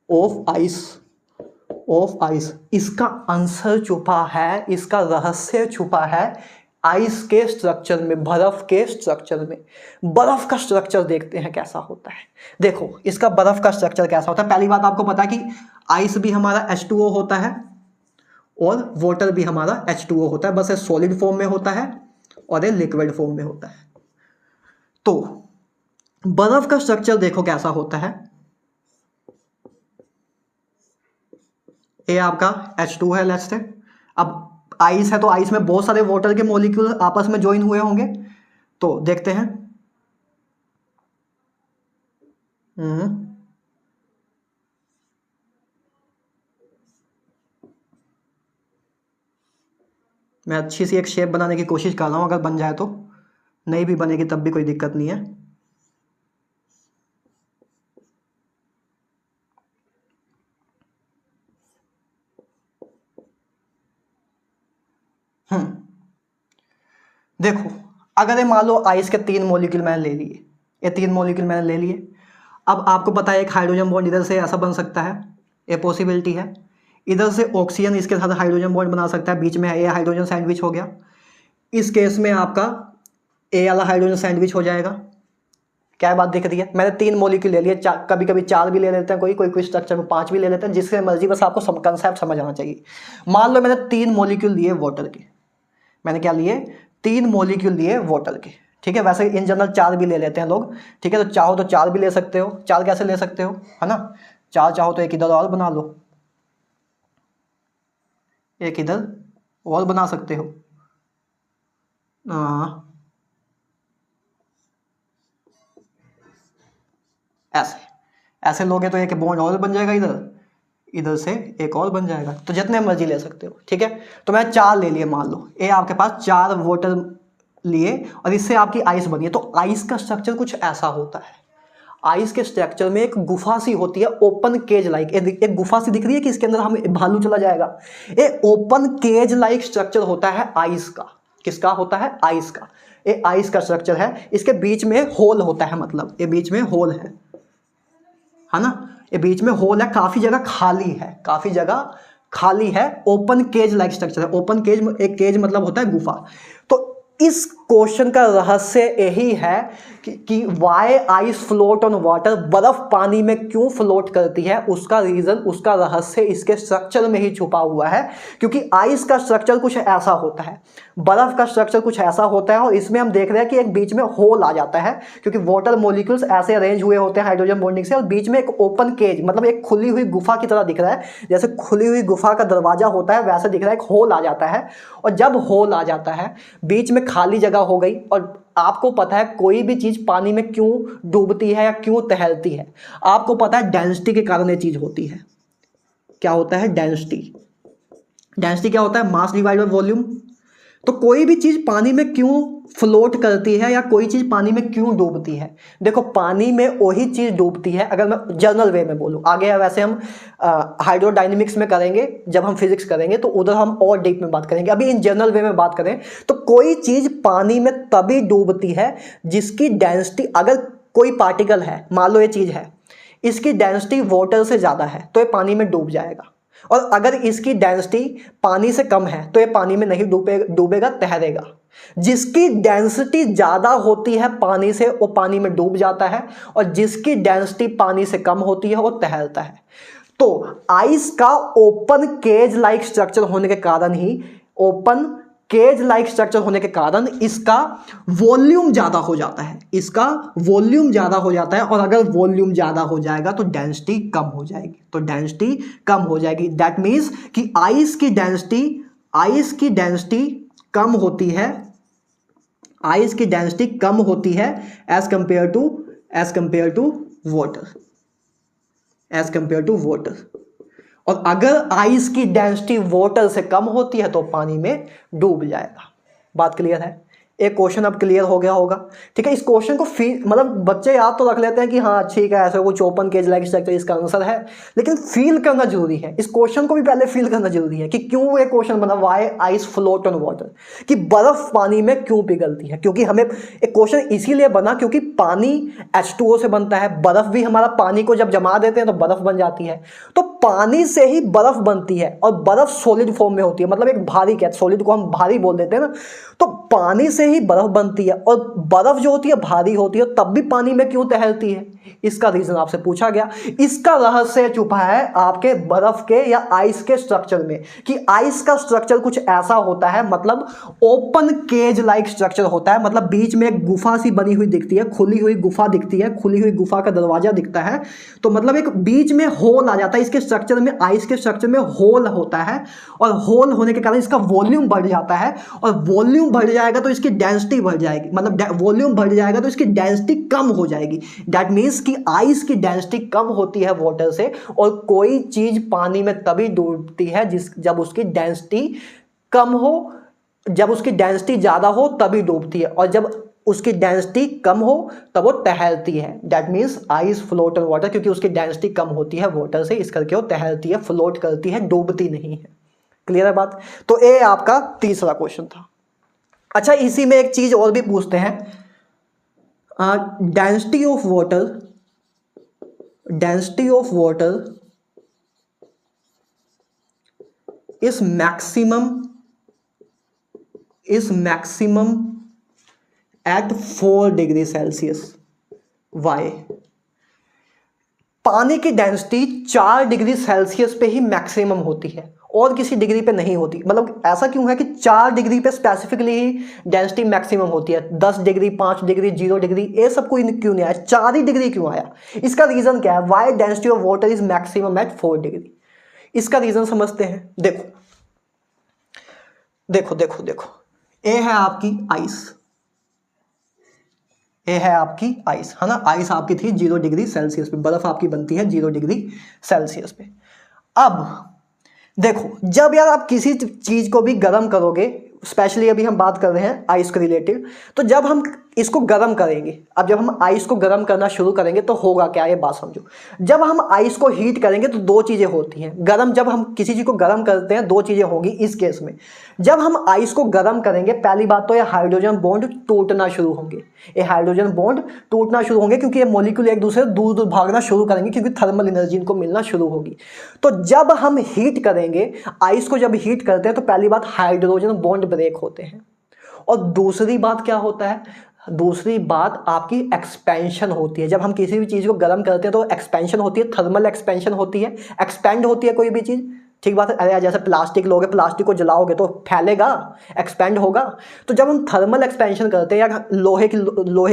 of ice. इसका आंसर छुपा है, इसका रहस्य छुपा है आइस के स्ट्रक्चर में, बर्फ के स्ट्रक्चर में। बर्फ का स्ट्रक्चर देखते हैं कैसा होता है। देखो इसका बर्फ का स्ट्रक्चर कैसा होता है। पहली बात आपको पता है कि आइस भी हमारा H2O होता है और वाटर भी हमारा H2O होता है, बस ये सॉलिड फॉर्म में होता है और ये लिक्विड फॉर्म में होता है। तो बर्फ का स्ट्रक्चर देखो कैसा होता है। ये आपका H2 है, लेट्स से। अब आइस है तो आइस में बहुत सारे वाटर के मॉलिक्यूल आपस में ज्वाइन हुए होंगे। तो देखते हैं, मैं अच्छी सी एक शेप बनाने की कोशिश कर रहा हूं, अगर बन जाए तो। नहीं भी बनेगी तब भी कोई दिक्कत नहीं है। देखो अगर ये मान लो आइस के 3 मॉलिक्यूल मैंने ले लिए, ये 3 मॉलिक्यूल मैंने ले लिए। अब आपको पता है एक हाइड्रोजन बॉन्ड इधर से ऐसा बन सकता है, ये पॉसिबिलिटी है। इधर से ऑक्सीजन इसके साथ हाइड्रोजन बॉन्ड बना सकता है, बीच में ये हाइड्रोजन सैंडविच हो गया। इस केस में आपका ए वाला हाइड्रोजन सैंडविच हो जाएगा। क्या बात दिख रही है? मैंने 3 मॉलिक्यूल ले लिए, कभी कभी 4 भी ले लेते हैं, कोई स्ट्रक्चर में 5 भी ले लेते हैं, जिससे मर्जी, बस आपको सब कंसेप्ट समझ आना चाहिए। मान लो मैंने 3 मॉलिक्यूल लिए वाटर के, मैंने क्या लिए? 3 मॉलिक्यूल लिए वाटर के, ठीक है। वैसे इन जनरल 4 भी ले लेते हैं लोग, ठीक है। तो चाहो तो 4 भी ले सकते हो। 4 कैसे ले सकते हो, है ना? 4 चाहो तो एक इधर और बना लो, एक इधर और बना सकते हो। ऐसे ऐसे लोगे तो एक बॉन्ड और बन जाएगा, इधर से एक और बन जाएगा। तो जितने मर्जी ले सकते हो, ठीक है। तो मैं 4 ले लिए, मान लो ये आपके पास 4 वाटर लिए और इससे आपकी आइस बनी है। तो आइस का स्ट्रक्चर कुछ ऐसा होता है। आइस के स्ट्रक्चर में एक गुफा सी होती है, ओपन केज लाइक। एक गुफा सी दिख रही है कि इसके अंदर हम भालू चला जाएगा। ये ओपन केज लाइक स्ट्रक्चर होता है आइस का। किसका होता है? आइस का। ये आइस का स्ट्रक्चर है। इसके बीच में होल होता है, मतलब ये बीच में होल है ना? ये बीच में होल है, काफी जगह खाली है, काफी जगह खाली है। ओपन केज लाइक स्ट्रक्चर है। ओपन केज, एक केज मतलब होता है गुफा। तो इस क्वेश्चन का रहस्य यही है कि why ice float on water, बर्फ पानी में क्यों फ्लोट करती है। उसका रीजन, उसका रहस्य इसके स्ट्रक्चर में ही छुपा हुआ है। क्योंकि आइस का स्ट्रक्चर कुछ ऐसा होता है, बर्फ का स्ट्रक्चर कुछ ऐसा होता है, और इसमें हम देख रहे हैं कि एक बीच में होल आ जाता है, क्योंकि वाटर मॉलिक्यूल्स ऐसे अरेंज हुए होते हैं हाइड्रोजन बॉन्डिंग से, और बीच में एक ओपन केज, मतलब एक खुली हुई गुफा की तरह दिख रहा है। जैसे खुली हुई गुफा का दरवाजा होता है वैसे दिख रहा है, एक होल आ जाता है। और जब होल आ जाता है, बीच में खाली जगह हो गई। और आपको पता है कोई भी चीज पानी में क्यों डूबती है या क्यों तैरती है? आपको पता है डेंसिटी के कारण ये चीज होती है। क्या होता है? डेंसिटी। डेंसिटी क्या होता है? मास डिवाइड बाय वॉल्यूम। तो कोई भी चीज पानी में क्यों फ्लोट करती है या कोई चीज पानी में क्यों डूबती है? देखो पानी में वही चीज डूबती है, अगर मैं जनरल वे में बोलूं। आगे वैसे हम हाइड्रोडायनेमिक्स में करेंगे, जब हम फिजिक्स करेंगे तो उधर हम और डीप में बात करेंगे। अभी इन जनरल वे में बात करें तो कोई चीज पानी में तभी डूबती है जिसकी डेंसिटी, अगर कोई पार्टिकल है, मान लो ये चीज है, इसकी डेंसिटी वाटर से ज्यादा है तो ये पानी में डूब जाएगा। और अगर इसकी डेंसिटी पानी से कम है तो ये पानी में नहीं डूबेगा, तैरेगा। जिसकी डेंसिटी ज्यादा होती है पानी से वो पानी में डूब जाता है, और जिसकी डेंसिटी पानी से कम होती है वो तैरता है। तो आइस का ओपन केज लाइक स्ट्रक्चर होने के कारण ही, ओपन केज लाइक स्ट्रक्चर होने के कारण इसका वॉल्यूम ज्यादा हो जाता है, इसका वॉल्यूम ज्यादा हो जाता है। और अगर वॉल्यूम ज्यादा हो जाएगा तो डेंसिटी कम हो जाएगी, तो डेंसिटी कम हो जाएगी। दैट मीन्स कि आइस की डेंसिटी कम होती है, आइस की डेंसिटी कम होती है एज कंपेयर टू वाटर। और अगर आइस की डेंसिटी वाटर से कम होती है तो पानी में डूब जाएगा। बात क्लियर है? एक क्वेश्चन अब क्लियर हो गया होगा, ठीक है। इस क्वेश्चन को मतलब बच्चे याद तो रख लेते हैं कि हाँ ठीक है, ऐसा कुछ ओपन केज लाइक स्ट्रक्चर इसका आंसर है, लेकिन फील करना जरूरी है। इस क्वेश्चन को भी पहले फील करना जरूरी है कि क्यों ये क्वेश्चन बना, why ice float on water, कि बर्फ पानी में क्यों पिघलती है। क्योंकि हमें एक क्वेश्चन इसीलिए बना क्योंकि पानी H2O से बनता है, बर्फ भी हमारा पानी को जब जमा देते हैं तो बर्फ बन जाती है। तो पानी से ही बर्फ बनती है, और बर्फ सॉलिड फॉर्म में होती है, मतलब एक भारी, क्या सॉलिड को हम भारी बोल देते हैं ना, तो पानी से ही बर्फ बनती है। और बर्फ जो होती है भारी होती है, तब भी पानी में क्यों तैरती है? इसका रीजन आपसे पूछा गया। इसका रहस्य छुपा है आपके बर्फ के या आइस के स्ट्रक्चर में, कि आइस का स्ट्रक्चर कुछ ऐसा होता है, मतलब ओपन केज लाइक स्ट्रक्चर होता है, मतलब बीच में एक गुफा सी बनी हुई दिखती है, खुली हुई गुफा दिखती है, खुली हुई गुफा का दरवाजा दिखता है। तो मतलब एक बीच में होल आ जाता है इसके स्ट्रक्चर में, आइस के स्ट्रक्चर में होल होता है, और होल होने के कारण इसका वॉल्यूम बढ़ जाता है, और वॉल्यूम बढ़ जाएगा तो इसकी डेंसिटी बढ़ जाएगी, मतलब वॉल्यूम बढ़ जाएगा तो इसकी डेंसिटी कम हो जाएगी। दैट मीन्स कि आइस की डेंसिटी कम होती है वाटर से, और कोई चीज पानी में तभी डूबती है जब उसकी डेंसिटी कम हो, जब उसकी डेंसिटी ज्यादा हो तभी डूबती है, और जब उसकी डेंसिटी कम हो तब वो तैरती है। That means ice float on water, क्योंकि उसकी डेंसिटी कम होती है वाटर से, इस करके वो तैरती है, फ्लोट करती है, डूबती नहीं है। क्लियर है बात? तो ये आपका तीसरा क्वेश्चन था। अच्छा, इसी में एक चीज और भी पूछते हैं, density of water is maximum at 4 degree Celsius. Why? पानी की डेंसिटी 4 डिग्री सेल्सियस पे ही मैक्सिमम होती है और किसी डिग्री पे नहीं होती। मतलब ऐसा क्यों है कि 4 डिग्री पे स्पेसिफिकली ही डेंसिटी मैक्सिमम होती है? 10 डिग्री, 5 डिग्री, 0 डिग्री, ये सब कोई क्यों नहीं आया? 4 ही डिग्री क्यों आया? इसका रीजन क्या है? Why density of water is maximum at 4 degree? इसका रीजन समझते हैं। देखो देखो देखो देखो, ये है आपकी आइस, ये है आपकी आइस, है ना। आइस आपकी थी 0 डिग्री सेल्सियस पे, बर्फ आपकी बनती है 0 डिग्री सेल्सियस पे। अब देखो, जब यार आप किसी चीज को भी गर्म करोगे, स्पेशली अभी हम बात कर रहे हैं आइस के रिलेटेड, तो जब हम इसको गर्म करेंगे, अब जब हम आइस को गर्म करना शुरू करेंगे तो होगा क्या, ये बात समझो। जब हम आइस को हीट करेंगे तो दो चीजें होती हैं। गर्म, जब हम किसी चीज को गर्म करते हैं दो चीजें होगी इस केस में। जब हम आइस को गर्म करेंगे, पहली बात तो ये हाइड्रोजन बॉन्ड टूटना शुरू होंगे, ये हाइड्रोजन बॉन्ड टूटना शुरू होंगे, क्योंकि ये मॉलिक्यूल एक दूसरे से दूर दूर भागना शुरू करेंगे, क्योंकि थर्मल एनर्जी इनको मिलना शुरू होगी। तो जब हम हीट करेंगे, आइस को जब हीट करते हैं तो पहली बात हाइड्रोजन बॉन्ड ब्रेक होते हैं, और दूसरी बात क्या होता है? दूसरी बात आपकी एक्सपेंशन होती है। जब हम किसी भी चीज को गर्म करते हैं तो एक्सपेंशन होती है, थर्मल एक्सपेंशन होती है, एक्सपेंड होती है कोई भी चीज, ठीक बात है। अरे जैसे प्लास्टिक लोगे, प्लास्टिक को जलाओगे तो फैलेगा, एक्सपेंड होगा। तो जब हम थर्मल एक्सपेंशन करते हैं, या लोहे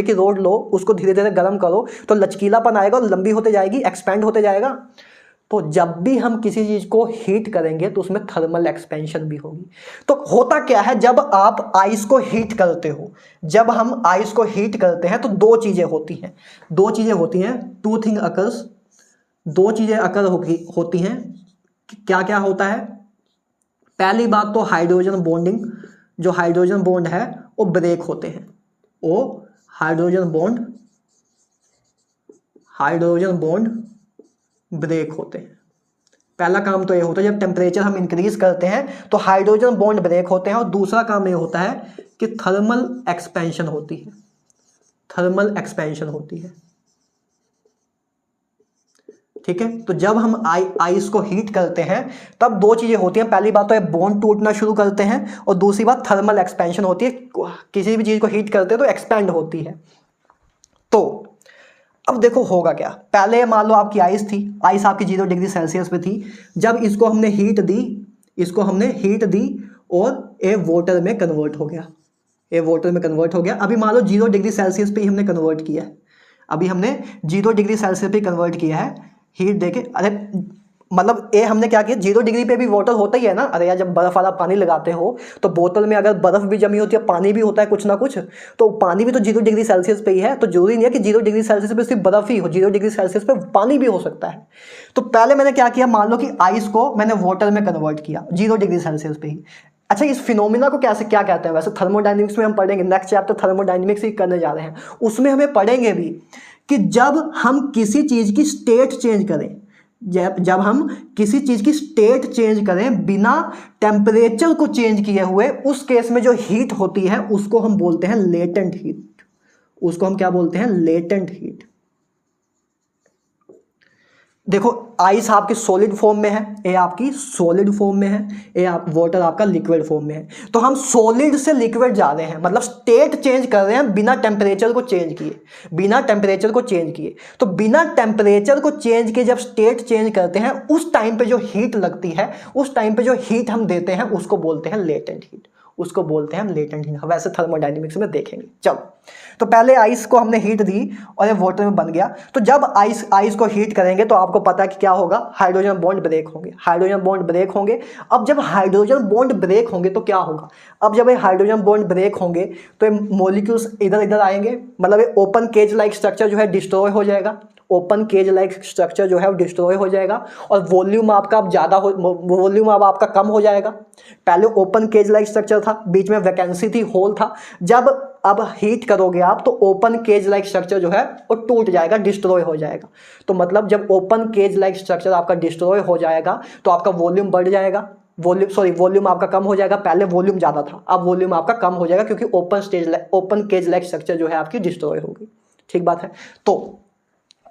की रोड लो, उसको धीरे धीरे गर्म करो तो लचकीलापन आएगा और लंबी होते जाएगी, एक्सपेंड होते जाएगा। तो जब भी हम किसी चीज को हीट करेंगे तो उसमें थर्मल एक्सपेंशन भी होगी। तो होता क्या है, जब आप आइस को हीट करते हो, जब हम आइस को हीट करते हैं तो दो चीजें होती हैं, टू थिंग अकर्स, दो चीजें अकर होती हैं। क्या क्या होता है? पहली बात तो हाइड्रोजन बॉन्डिंग, जो हाइड्रोजन बॉन्ड है वो ब्रेक होते हैं, वो हाइड्रोजन बॉन्ड ब्रेक होते हैं। पहला काम तो ये होता है, जब टेम्परेचर हम इंक्रीज करते हैं तो हाइड्रोजन बॉन्ड ब्रेक होते हैं, और दूसरा काम ये होता है कि थर्मल एक्सपेंशन होती है, ठीक है। तो जब हम आइस को हीट करते हैं तब दो चीजें होती हैं, पहली बात तो ये बॉन्ड टूटना शुरू करते हैं, और दूसरी बात थर्मल एक्सपेंशन होती है। किसी भी चीज को हीट करते हैं तो एक्सपेंड होती है। तो अब देखो होगा क्या, पहले मान लो आपकी आइस थी, आइस आपकी 0 डिग्री सेल्सियस पे थी। जब इसको हमने हीट दी और ये वाटर में कन्वर्ट हो गया, अभी मान लो 0 डिग्री सेल्सियस पे ही हमने कन्वर्ट किया है, अभी हमने 0 डिग्री सेल्सियस पे कन्वर्ट किया है हीट देके। अरे मतलब ये हमने क्या किया, 0 डिग्री पे भी वाटर होता ही है ना। अरे यार, जब बर्फ वाला पानी लगाते हो तो बोतल में अगर बर्फ भी जमी होती है, पानी भी होता है कुछ ना कुछ, तो पानी भी तो 0 डिग्री सेल्सियस पे ही है। तो जरूरी नहीं है कि 0 डिग्री सेल्सियस पे सिर्फ बर्फ ही हो, 0 डिग्री सेल्सियस पे पानी भी हो सकता है। तो पहले मैंने क्या किया, मान लो कि आइस को मैंने वाटर में कन्वर्ट किया 0 डिग्री सेल्सियस पे ही। अच्छा, इस फिनोमिना को क्या कहते हैं? वैसे थर्मोडायनेमिक्स में हम पढ़ेंगे, नेक्स्ट चैप्टर थर्मोडायनेमिक्स ही करने जा रहे हैं, उसमें हमें पढ़ेंगे भी कि जब हम किसी चीज की स्टेट चेंज करें, जब हम किसी चीज की स्टेट चेंज करें बिना टेम्परेचर को चेंज किए हुए, उस केस में जो हीट होती है उसको हम बोलते हैं लेटेंट हीट। उसको हम क्या बोलते हैं? Latent heat. देखो, आइस आपकी सॉलिड फॉर्म में है, ये आपकी सॉलिड फॉर्म में है, ये वाटर आपका लिक्विड फॉर्म में है। तो हम सॉलिड से लिक्विड जा रहे हैं, मतलब स्टेट चेंज कर रहे हैं बिना टेम्परेचर को चेंज किए, तो बिना टेम्परेचर को चेंज किए जब स्टेट चेंज करते हैं, उस टाइम पे जो हीट लगती है, उस टाइम पे जो हीट हम देते हैं उसको बोलते हैं लेटेंट हीट, वैसे थर्मोडायनेमिक्स में देखेंगे। चलो, तो पहले आइस को हमने हीट दी और ये वाटर में बन गया। तो जब आइस को हीट करेंगे तो आपको पता है कि क्या होगा, हाइड्रोजन बॉन्ड ब्रेक होंगे। अब जब हाइड्रोजन बॉन्ड ब्रेक होंगे तो क्या होगा, अब जब ये हाइड्रोजन बॉन्ड ब्रेक होंगे तो ये मॉलिक्यूल्स इधर आएंगे, मतलब ये ओपन केज लाइक स्ट्रक्चर जो है डिस्ट्रॉय हो जाएगा, और वॉल्यूम आपका अब आपका कम हो जाएगा। पहले ओपन केज लाइक स्ट्रक्चर था, बीच में वैकेंसी थी, होल था। जब अब हीट करोगे आप तो ओपन केज लाइक स्ट्रक्चर जो है वो टूट जाएगा, डिस्ट्रॉय हो जाएगा। तो मतलब जब ओपन केज लाइक स्ट्रक्चर आपका डिस्ट्रॉय हो जाएगा तो आपका वॉल्यूम बढ़ जाएगा, वॉल्यूम आपका कम हो जाएगा। पहले वॉल्यूम ज़्यादा था, अब वॉल्यूम आपका कम हो जाएगा क्योंकि ओपन केज लाइक स्ट्रक्चर जो है आपकी डिस्ट्रॉय होगी। ठीक बात है। तो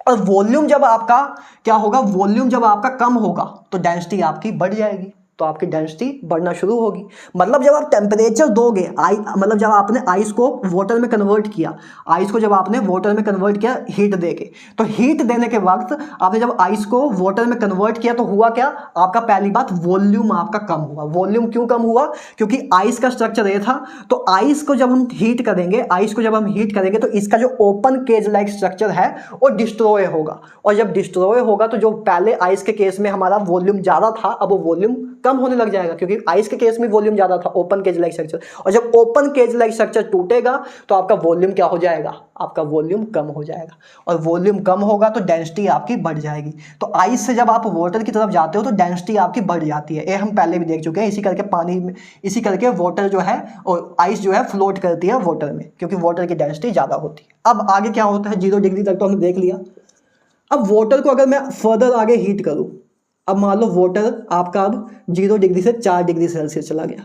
और वॉल्यूम जब आपका क्या होगा, वॉल्यूम जब आपका कम होगा तो डेंसिटी आपकी बढ़ जाएगी, तो आपकी डेंसिटी बढ़ना शुरू होगी। मतलब जब आप टेम्परेचर दोगे, मतलब जब आपने आइस को वाटर में कन्वर्ट किया, आइस को जब आपने वाटर में कन्वर्ट किया हीट देके, तो हीट देने के वक्त आपने जब आइस को वाटर में कन्वर्ट किया तो हुआ क्या, आपका पहली बात वॉल्यूम आपका कम हुआ। वॉल्यूम क्यों कम हुआ, क्योंकि आइस का स्ट्रक्चर ये था, तो आइस को जब हम हीट करेंगे तो इसका जो ओपन केज लाइक स्ट्रक्चर है वो डिस्ट्रॉय होगा, और जब डिस्ट्रॉय होगा तो जो पहले आइस के केस में हमारा वॉल्यूम ज़्यादा था अब वो वॉल्यूम कम होने लग जाएगा, क्योंकि आइस के केस में वॉल्यूम ज़्यादा था, ओपन केज लाइक स्ट्रक्चर। और जब ओपन केज लाइक स्ट्रक्चर टूटेगा तो आपका वॉल्यूम क्या हो जाएगा, आपका वॉल्यूम कम हो जाएगा, और वॉल्यूम कम होगा तो डेंसिटी आपकी बढ़ जाएगी। तो आइस से जब आप वाटर की तरफ जाते हो तो डेंसिटी आपकी बढ़ जाती है, ये हम पहले भी देख चुके हैं। इसी करके वाटर जो है और आइस जो है फ्लोट करती है वाटर में, क्योंकि वाटर की डेंसिटी ज़्यादा होती है। अब आगे क्या होता है, 0 डिग्री तक तो हमने देख लिया। अब वाटर को अगर मैं फर्दर आगे हीट करूं, अब मान लो वाटर आपका अब 0 डिग्री से 4 डिग्री सेल्सियस चला गया,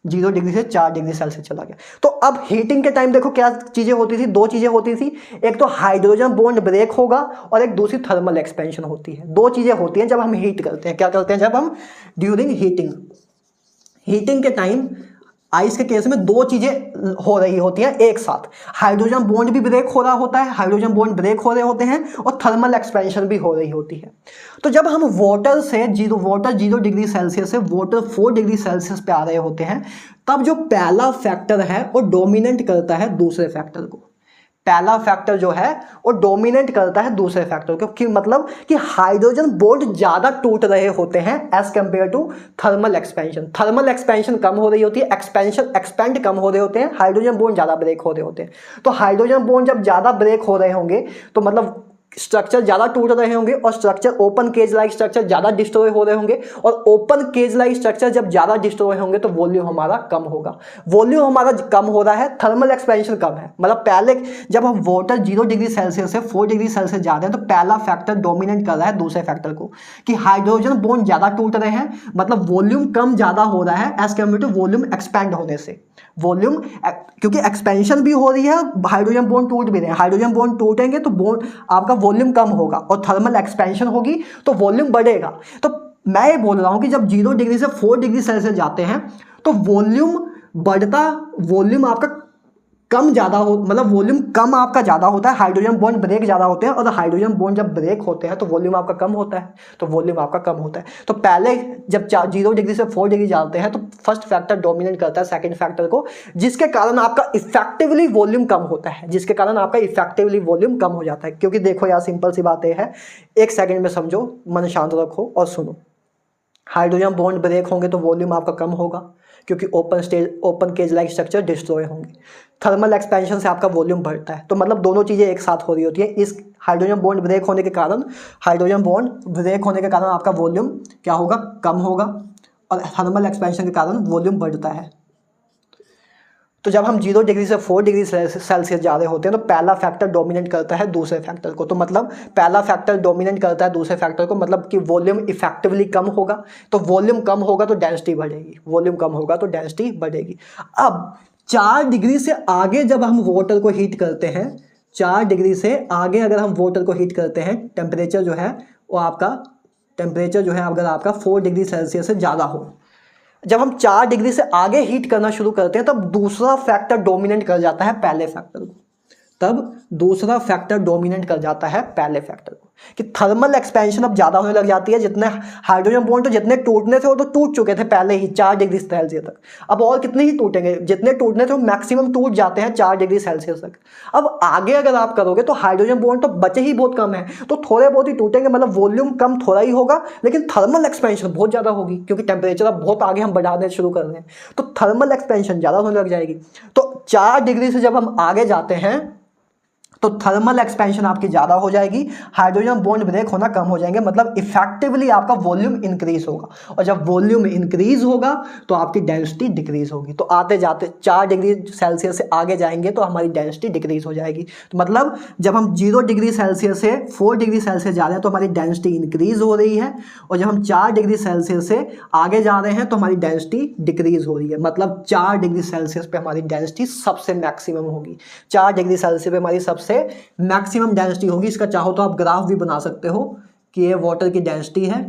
0 डिग्री से 4 डिग्री सेल्सियस चला गया। तो अब हीटिंग के टाइम देखो क्या चीज़ें होती थी, 2 चीज़ें होती थी, एक तो हाइड्रोजन बॉन्ड ब्रेक होगा और एक दूसरी थर्मल एक्सपेंशन होती है। 2 चीज़ें होती हैं जब हम हीट करते हैं। क्या करते हैं जब हम ड्यूरिंग हीटिंग के टाइम आइस के केस में 2 चीजें हो रही होती हैं एक साथ, हाइड्रोजन बॉन्ड भी ब्रेक हो रहा होता है, हाइड्रोजन बॉन्ड ब्रेक हो रहे होते हैं, और थर्मल एक्सपेंशन भी हो रही होती है। तो जब हम वाटर 0 डिग्री सेल्सियस से वाटर 4 डिग्री सेल्सियस पे आ रहे होते हैं, तब जो पहला फैक्टर है वो डोमिनेट करता है दूसरे फैक्टर को। पहला फैक्टर जो है वो डोमिनेट करता है दूसरे फैक्टर को, कि मतलब कि हाइड्रोजन बॉन्ड ज्यादा टूट रहे होते हैं as compare to thermal expansion. Thermal expansion कम हो रही होती है, एक्सपेंड कम हो रहे होते हैं, हाइड्रोजन बॉन्ड ज्यादा ब्रेक हो रहे होते हैं। तो हाइड्रोजन बॉन्ड जब ज्यादा ब्रेक हो रहे होंगे तो मतलब स्ट्रक्चर ज्यादा टूट रहे होंगे, और structure open cage like structure ज्यादा डिस्ट्रॉय हो रहे होंगे, और ओपन केज लाइक स्ट्रक्चर जब ज्यादा डिस्ट्रॉय होंगे तो वॉल्यूम हमारा कम होगा। वॉल्यूम हमारा कम हो रहा है, थर्मल एक्सपेंशन कम है। मतलब पहले जब हम वाटर 0 डिग्री सेल्सियस से 4 डिग्री सेल्सियस जा रहे हैं तो पहला फैक्टर डोमिनेट कर रहा है दूसरे फैक्टर को, कि हाइड्रोजन बॉन्ड ज्यादा टूट रहे हैं, मतलब वॉल्यूम कम ज्यादा हो रहा है as compare to volume expand होने से। वॉल्यूम क्योंकि एक्सपेंशन भी हो रही है, हाइड्रोजन बॉन्ड टूट भी रहे हैं, हाइड्रोजन बॉन्ड टूटेंगे तो बॉन्ड आपका वॉल्यूम कम होगा, और थर्मल एक्सपेंशन होगी तो वॉल्यूम बढ़ेगा। तो मैं ये बोल रहा हूं कि जब 0 डिग्री से 4 डिग्री सेल्सियस जाते हैं तो वॉल्यूम बढ़ता, वॉल्यूम आपका कम ज़्यादा हो, मतलब वॉल्यूम कम आपका ज़्यादा होता है, हाइड्रोजन बॉन्ड ब्रेक ज़्यादा होते हैं, और हाइड्रोजन बॉन्ड जब ब्रेक होते हैं तो वॉल्यूम आपका कम होता है, तो वॉल्यूम आपका कम होता है। तो पहले जब 0 डिग्री से 4 डिग्री जाते हैं तो फर्स्ट फैक्टर डोमिनेट करता है सेकंड फैक्टर को, जिसके कारण आपका इफेक्टिवली वॉल्यूम कम होता है, कम हो जाता है। क्योंकि देखो यार सिंपल सी बात यह है, 1 सेकेंड में समझो, मन शांत रखो और सुनो। हाइड्रोजन बॉन्ड ब्रेक होंगे तो वॉल्यूम आपका कम होगा, क्योंकि open cage like structure destroy होंगे। थर्मल एक्सपेंशन से आपका वॉल्यूम बढ़ता है। तो मतलब दोनों चीज़ें एक साथ हो रही होती है। इस हाइड्रोजन बॉन्ड ब्रेक होने के कारण आपका वॉल्यूम क्या होगा, कम होगा, और थर्मल एक्सपेंशन के कारण वॉल्यूम बढ़ता है। तो जब हम 0 डिग्री से 4 डिग्री सेल्सियस जा रहे होते हैं तो पहला फैक्टर डोमिनेट करता है दूसरे फैक्टर को। तो मतलब पहला फैक्टर डोमिनेट करता है दूसरे फैक्टर को, मतलब कि वॉल्यूम इफेक्टिवली कम होगा, तो वॉल्यूम कम होगा तो डेंसिटी बढ़ेगी। अब 4 डिग्री से आगे जब हम वाटर को हीट करते हैं, 4 डिग्री से आगे अगर हम वाटर को हीट करते हैं, टेम्परेचर जो है अगर आपका 4 डिग्री सेल्सियस से ज़्यादा हो, जब हम 4 डिग्री से आगे हीट करना शुरू करते हैं तब दूसरा फैक्टर डोमिनेट कर जाता है पहले फैक्टर को, कि थर्मल एक्सपेंशन अब ज़्यादा होने लग जाती है। जितने हाइड्रोजन बॉन्ड तो जितने टूटने थे वो तो टूट चुके थे पहले ही 4 डिग्री सेल्सियस तक, अब और कितने ही टूटेंगे, जितने टूटने थे वो मैक्सिमम टूट जाते हैं 4 डिग्री सेल्सियस तक। अब आगे अगर आप करोगे तो हाइड्रोजन बॉन्ड तो बचे ही बहुत कम है, तो थोड़े बहुत ही टूटेंगे, मतलब वॉल्यूम कम थोड़ा ही होगा, लेकिन थर्मल एक्सपेंशन बहुत ज़्यादा होगी, क्योंकि टेम्परेचर अब बहुत आगे हम बढ़ाने शुरू कर रहे हैं, तो थर्मल एक्सपेंशन ज़्यादा होने लग जाएगी। तो 4 डिग्री से जब हम आगे जाते हैं तो थर्मल एक्सपेंशन आपकी ज़्यादा हो जाएगी, हाइड्रोजन बॉन्ड ब्रेक होना कम हो जाएंगे, मतलब इफेक्टिवली आपका वॉल्यूम इंक्रीज होगा। और जब वॉल्यूम इंक्रीज होगा तो आपकी डेंसिटी डिक्रीज होगी। तो आते जाते 4 डिग्री सेल्सियस से आगे जाएंगे तो हमारी डेंसिटी डिक्रीज हो जाएगी। तो मतलब जब हम 0 डिग्री सेल्सियस से 4 डिग्री सेल्सियस जा रहे हैं तो हमारी डेंसिटी इंक्रीज हो रही है, और जब हम 4 डिग्री सेल्सियस से आगे जा रहे हैं तो हमारी डेंसिटी डिक्रीज हो रही है। मतलब 4 डिग्री सेल्सियस पे हमारी डेंसिटी सबसे मैक्सिमम होगी, 4 डिग्री सेल्सियस पे हमारी सबसे मैक्सिमम डेंसिटी होगी। इसका चाहो तो आप ग्राफ भी बना सकते हो कि ये वाटर की डेंसिटी है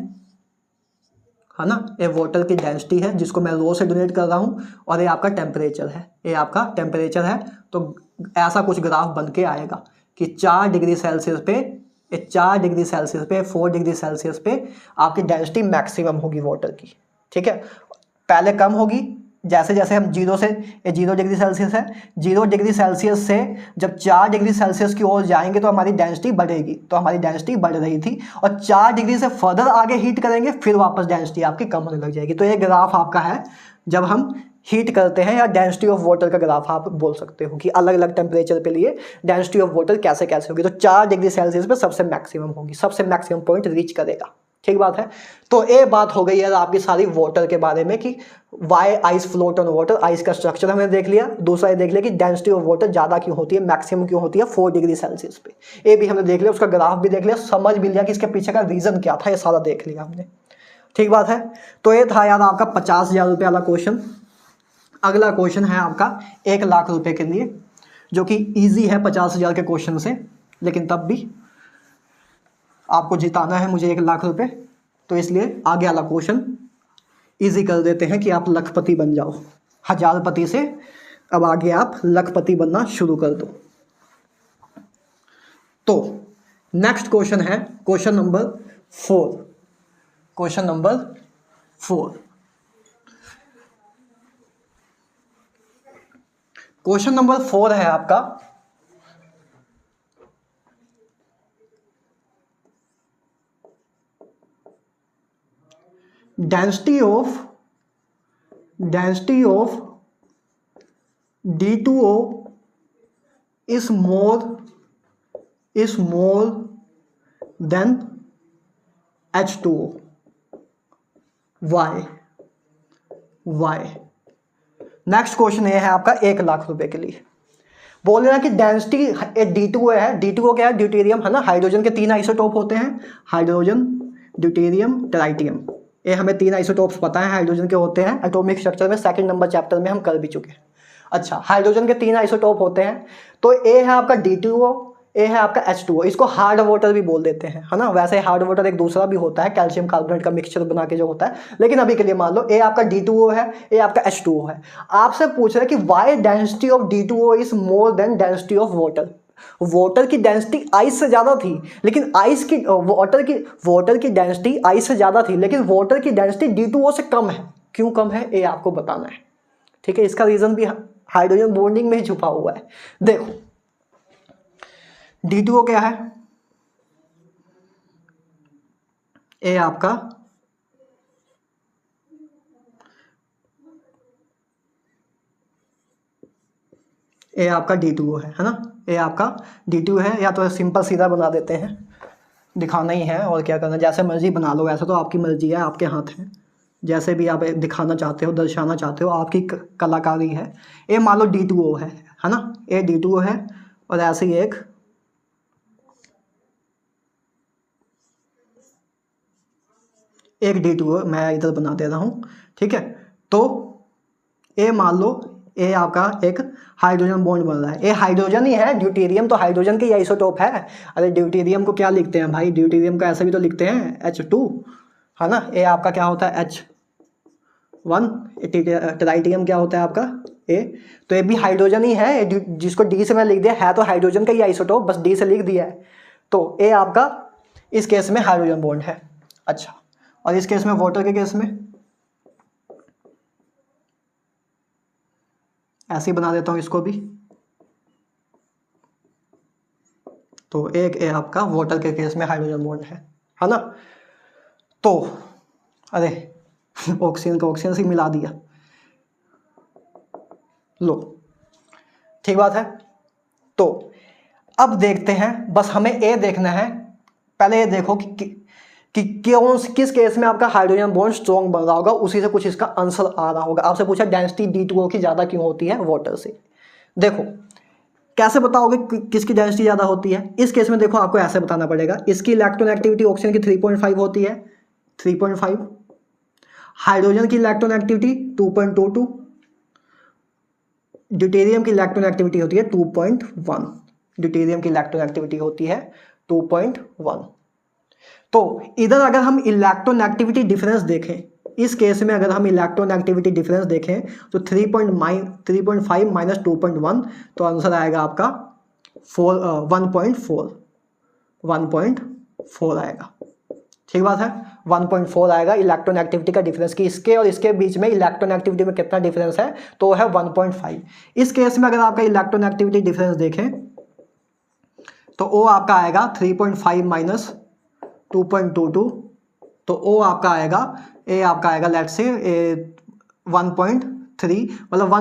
ना, ये वाटर की डेंसिटी है जिसको मैं रो से डोनेट कर रहा हूं, और ये आपका टेम्परेचर है, ये आपका टेम्परेचर है। तो ऐसा कुछ ग्राफ बन के आएगा कि 4 डिग्री सेल्सियस पे, 4 डिग्री सेल्सियस पे, 4 डिग्री सेल्सियस पे आपकी डेंसिटी मैक्सिमम होगी वाटर की। ठीक है, पहले कम होगी जैसे जैसे हम 0 से, ये 0 डिग्री सेल्सियस है, 0 डिग्री सेल्सियस से जब 4 डिग्री सेल्सियस की ओर जाएंगे तो हमारी डेंसिटी बढ़ेगी। तो हमारी डेंसिटी बढ़ रही थी, और 4 डिग्री से फर्दर आगे हीट करेंगे फिर वापस डेंसिटी आपकी कम होने लग जाएगी। तो ये ग्राफ आपका है जब हम हीट करते हैं, या डेंसिटी ऑफ वाटर का ग्राफ आप बोल सकते हो कि अलग अलग टेम्परेचर पे लिए डेंसिटी ऑफ वाटर कैसे कैसे होगी। तो 4 डिग्री सेल्सियस पे सबसे मैक्सिमम होगी, सबसे मैक्सिमम पॉइंट रीच करेगा। ठीक बात है। तो ये बात हो गई है आपकी सारी वाटर के बारे में कि why ice float on water, ice का स्ट्रक्चर हमने देख लिया। दूसरा ये देख लिया कि डेंसिटी ऑफ वाटर ज़्यादा क्यों होती है, मैक्सिमम क्यों होती है 4 डिग्री सेल्सियस पे, ये भी हमने देख लिया। उसका ग्राफ भी देख लिया, समझ भी लिया कि इसके पीछे का रीज़न क्या था, ये सारा देख लिया हमने। ठीक बात है। तो ये था यार आपका 50,000 रुपये वाला क्वेश्चन। अगला क्वेश्चन है आपका 1 लाख रुपए के लिए, जो कि ईजी है 50,000 के क्वेश्चन से, लेकिन तब भी आपको जिताना है मुझे 1 लाख रुपए, तो इसलिए आगे वाला क्वेश्चन इजी कर देते हैं कि आप लखपति बन जाओ। हजारपति से अब आगे आप लखपति बनना शुरू कर दो। तो नेक्स्ट क्वेश्चन है question number 4। Question number 4, question number 4 है आपका, density of D2O is more than H2O. Why? Next question ये है आपका 1 लाख रुपए के लिए। बोल रहा कि डेंसिटी D2O है, D2O क्या है, ड्यूटेरियम है ना। हाइड्रोजन के 3 आइसोटोप होते हैं, हाइड्रोजन, ड्यूटेरियम, ट्राइटियम। ये हमें 3 आइसोटोप्स पता है हाइड्रोजन के होते हैं, एटॉमिक स्ट्रक्चर में 2nd नंबर चैप्टर में हम कर भी चुके हैं। अच्छा, हाइड्रोजन के 3 आइसोटोप होते हैं। तो ए है आपका D2O, ए है आपका H2O। इसको हार्ड वाटर भी बोल देते हैं, है ना। वैसे हार्ड वाटर एक दूसरा भी होता है, कैल्शियम कार्बोनेट का मिक्सचर बना के जो होता है, लेकिन अभी के लिए मान लो ए आपका D2O है, ए आपका H2O है। आपसे पूछ रहे हैं कि why density of D2O is more than density of water. Water की डेंसिटी आइस से ज्यादा थी, लेकिन वाटर की डेंसिटी आइस से ज्यादा थी, लेकिन वाटर की डेंसिटी D2O से कम है। क्यों कम है ये आपको बताना है। ठीक है, इसका रीजन भी हाइड्रोजन बॉन्डिंग में ही छुपा हुआ है। देखो D2O क्या है, ए आपका D2O है ना। ये आपका D2 है, या तो सिंपल सीधा बना देते हैं, दिखाना ही है और क्या करना, जैसे मर्जी बना लो। वैसे तो आपकी मर्जी है, आपके हाथ है, जैसे भी आप दिखाना चाहते हो, दर्शाना चाहते हो, आपकी कलाकारी है। ये मान लो D2O है ना, ये D2O है, और ऐसे ही एक D2O मैं इधर बना दे रहा हूँ। ठीक है, तो ये मान लो ये आपका एक हाइड्रोजन बॉन्ड बन रहा है, ये हाइड्रोजन ही है, ड्यूटेरियम तो हाइड्रोजन के ही आइसोटोप है। अरे ड्यूटेरियम को क्या लिखते हैं भाई, ड्यूटेरियम का ऐसे भी तो लिखते हैं H2, है ना। ये आपका क्या होता है H1, ट्राइटियम क्या होता है आपका ए। तो ये भी हाइड्रोजन ही है, जिसको डी से मैं लिख दिया है, तो हाइड्रोजन का ही आइसोटोप, बस डी से लिख दिया है। तो ये आपका इस केस में हाइड्रोजन बॉन्ड है। अच्छा, और इस केस में वाटर के केस में ऐसे ही बना देता हूं इसको भी। तो एक ए आपका वाटर के केस में हाइड्रोजन बॉन्ड है ना। तो अरे ऑक्सीजन का ऑक्सीजन से मिला दिया, लो ठीक बात है। तो अब देखते हैं, बस हमें ए देखना है। पहले ये देखो कि किस केस में आपका हाइड्रोजन बॉन्ड स्ट्रॉन्ग बन रहा होगा, उसी से कुछ इसका आंसर आ रहा होगा। आपसे पूछा डेंसिटी D2O की ज़्यादा क्यों होती है वाटर से। देखो कैसे बताओगे किसकी डेंसिटी ज़्यादा होती है। इस केस में देखो आपको ऐसे बताना पड़ेगा, इसकी इलेक्ट्रॉन एक्टिविटी ऑक्सीजन की 3.5 होती है, 3.5। हाइड्रोजन की इलेक्ट्रॉन एक्टिविटी 2.22, ड्यूटेरियम की इलेक्ट्रॉन एक्टिविटी होती है 2.1, ड्यूटेरियम की इलेक्ट्रॉन एक्टिविटी होती है 2.1। तो इधर अगर हम इलेक्ट्रॉन एक्टिविटी डिफरेंस देखें, इस केस में अगर हम इलेक्ट्रॉन एक्टिविटी डिफरेंस देखें तो 3.5 माइनस 2.1, तो आंसर आएगा आपका 1.4 आएगा। ठीक बात है, 1.4 आएगा इलेक्ट्रॉन एक्टिविटी का डिफरेंस, कि इसके और इसके बीच में इलेक्ट्रॉन एक्टिविटी में कितना डिफरेंस है, तो है 1.5। इस केस में अगर आपका इलेक्ट्रॉन एक्टिविटी डिफरेंस देखें तो ओ आपका आएगा 3.5 माइनस 2.22, तो ओ आपका आएगा, ए आपका आएगा लेट्स से 1.3, मतलब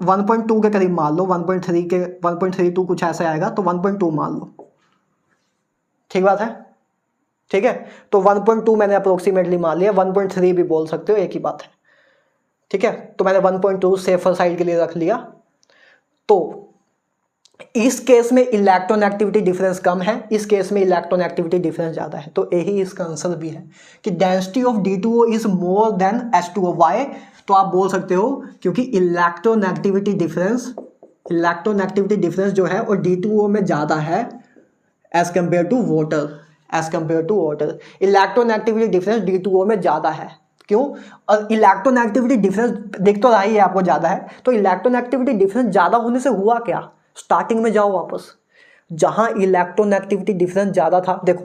1.2 के करीब मान लो, 1.32 कुछ ऐसे आएगा, तो 1.2 मान लो। ठीक बात है, ठीक है। तो 1.2 मैंने अप्रोक्सीमेटली मान लिया, 1.3 भी बोल सकते हो, एक ही बात है। ठीक है, तो मैंने 1.2 सेफर साइड के लिए रख लिया। तो इस केस में इलेक्ट्रॉन एक्टिविटी डिफरेंस कम है, इस केस में इलेक्ट्रॉन एक्टिविटी डिफरेंस ज़्यादा है, तो यही इसका आंसर भी है कि density of D2O is more than H2O। Why? तो आप बोल सकते हो क्योंकि इलेक्ट्रॉन एक्टिविटी डिफरेंस जो है और D2O में ज़्यादा है as compare to water. Electron activity difference D2O में ज़्यादा है। क्यों? और इलेक्ट्रॉन एक्टिविटी डिफरेंस दिख तो रहा ही है आपको ज़्यादा है, तो इलेक्ट्रॉन एक्टिविटी डिफरेंस ज़्यादा होने से हुआ क्या? स्टार्टिंग में जाओ वापस, जहां इलेक्ट्रॉन एक्टिविटी डिफरेंस ज़्यादा था, देखो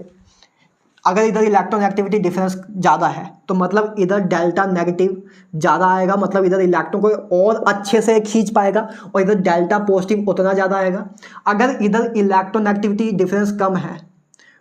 अगर इधर इलेक्ट्रॉन एक्टिविटी डिफरेंस ज़्यादा है तो मतलब इधर डेल्टा नेगेटिव ज़्यादा आएगा, मतलब इधर इलेक्ट्रॉन को और अच्छे से खींच पाएगा, और इधर डेल्टा पॉजिटिव उतना ज़्यादा आएगा। अगर इधर इलेक्ट्रॉन एक्टिविटी डिफरेंस कम है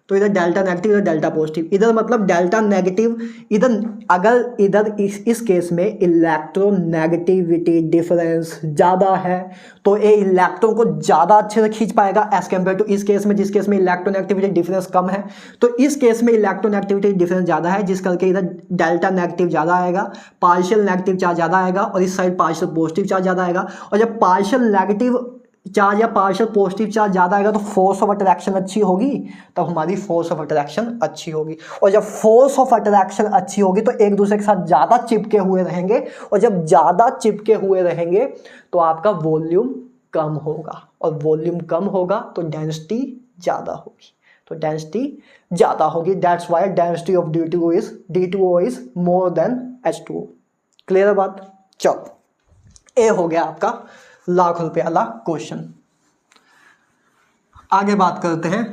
तो इधर डेल्टा नेगेटिव, इधर डेल्टा पॉजिटिव, इधर मतलब डेल्टा नेगेटिव, इधर अगर इधर इस केस में इलेक्ट्रोनेगेटिविटी डिफरेंस ज़्यादा है तो ये इलेक्ट्रॉन को ज़्यादा अच्छे से खींच पाएगा एज कम्पेयर टू इस केस में, जिस केस में इलेक्ट्रॉन एक्टिविटी डिफरेंस कम है। तो इस केस में इलेक्ट्रॉन एक्टिविटी डिफरेंस ज़्यादा है, जिस करके इधर डेल्टा नेगेटिव ज़्यादा आएगा, पार्शियल नेगेटिव चार्ज ज़्यादा आएगा, और इस साइड पार्शियल पॉजिटिव चार्ज ज़्यादा आएगा। और जब पार्शियल नेगेटिव चार्ज या पार्शियल पॉजिटिव चार्ज ज़्यादा आएगा तो फोर्स ऑफ अट्रैक्शन अच्छी होगी, तब हमारी फोर्स ऑफ अट्रैक्शन अच्छी होगी। और जब फोर्स ऑफ अट्रैक्शन अच्छी होगी तो एक दूसरे के साथ ज़्यादा चिपके हुए रहेंगे, और जब ज़्यादा चिपके हुए रहेंगे तो आपका वॉल्यूम कम होगा, और वॉल्यूम कम होगा तो डेंसिटी ज़्यादा होगी, that's why density of D2O is more than H2O। Clear बात? चलो, ए हो गया आपका लाख रुपए वाला क्वेश्चन। आगे बात करते हैं,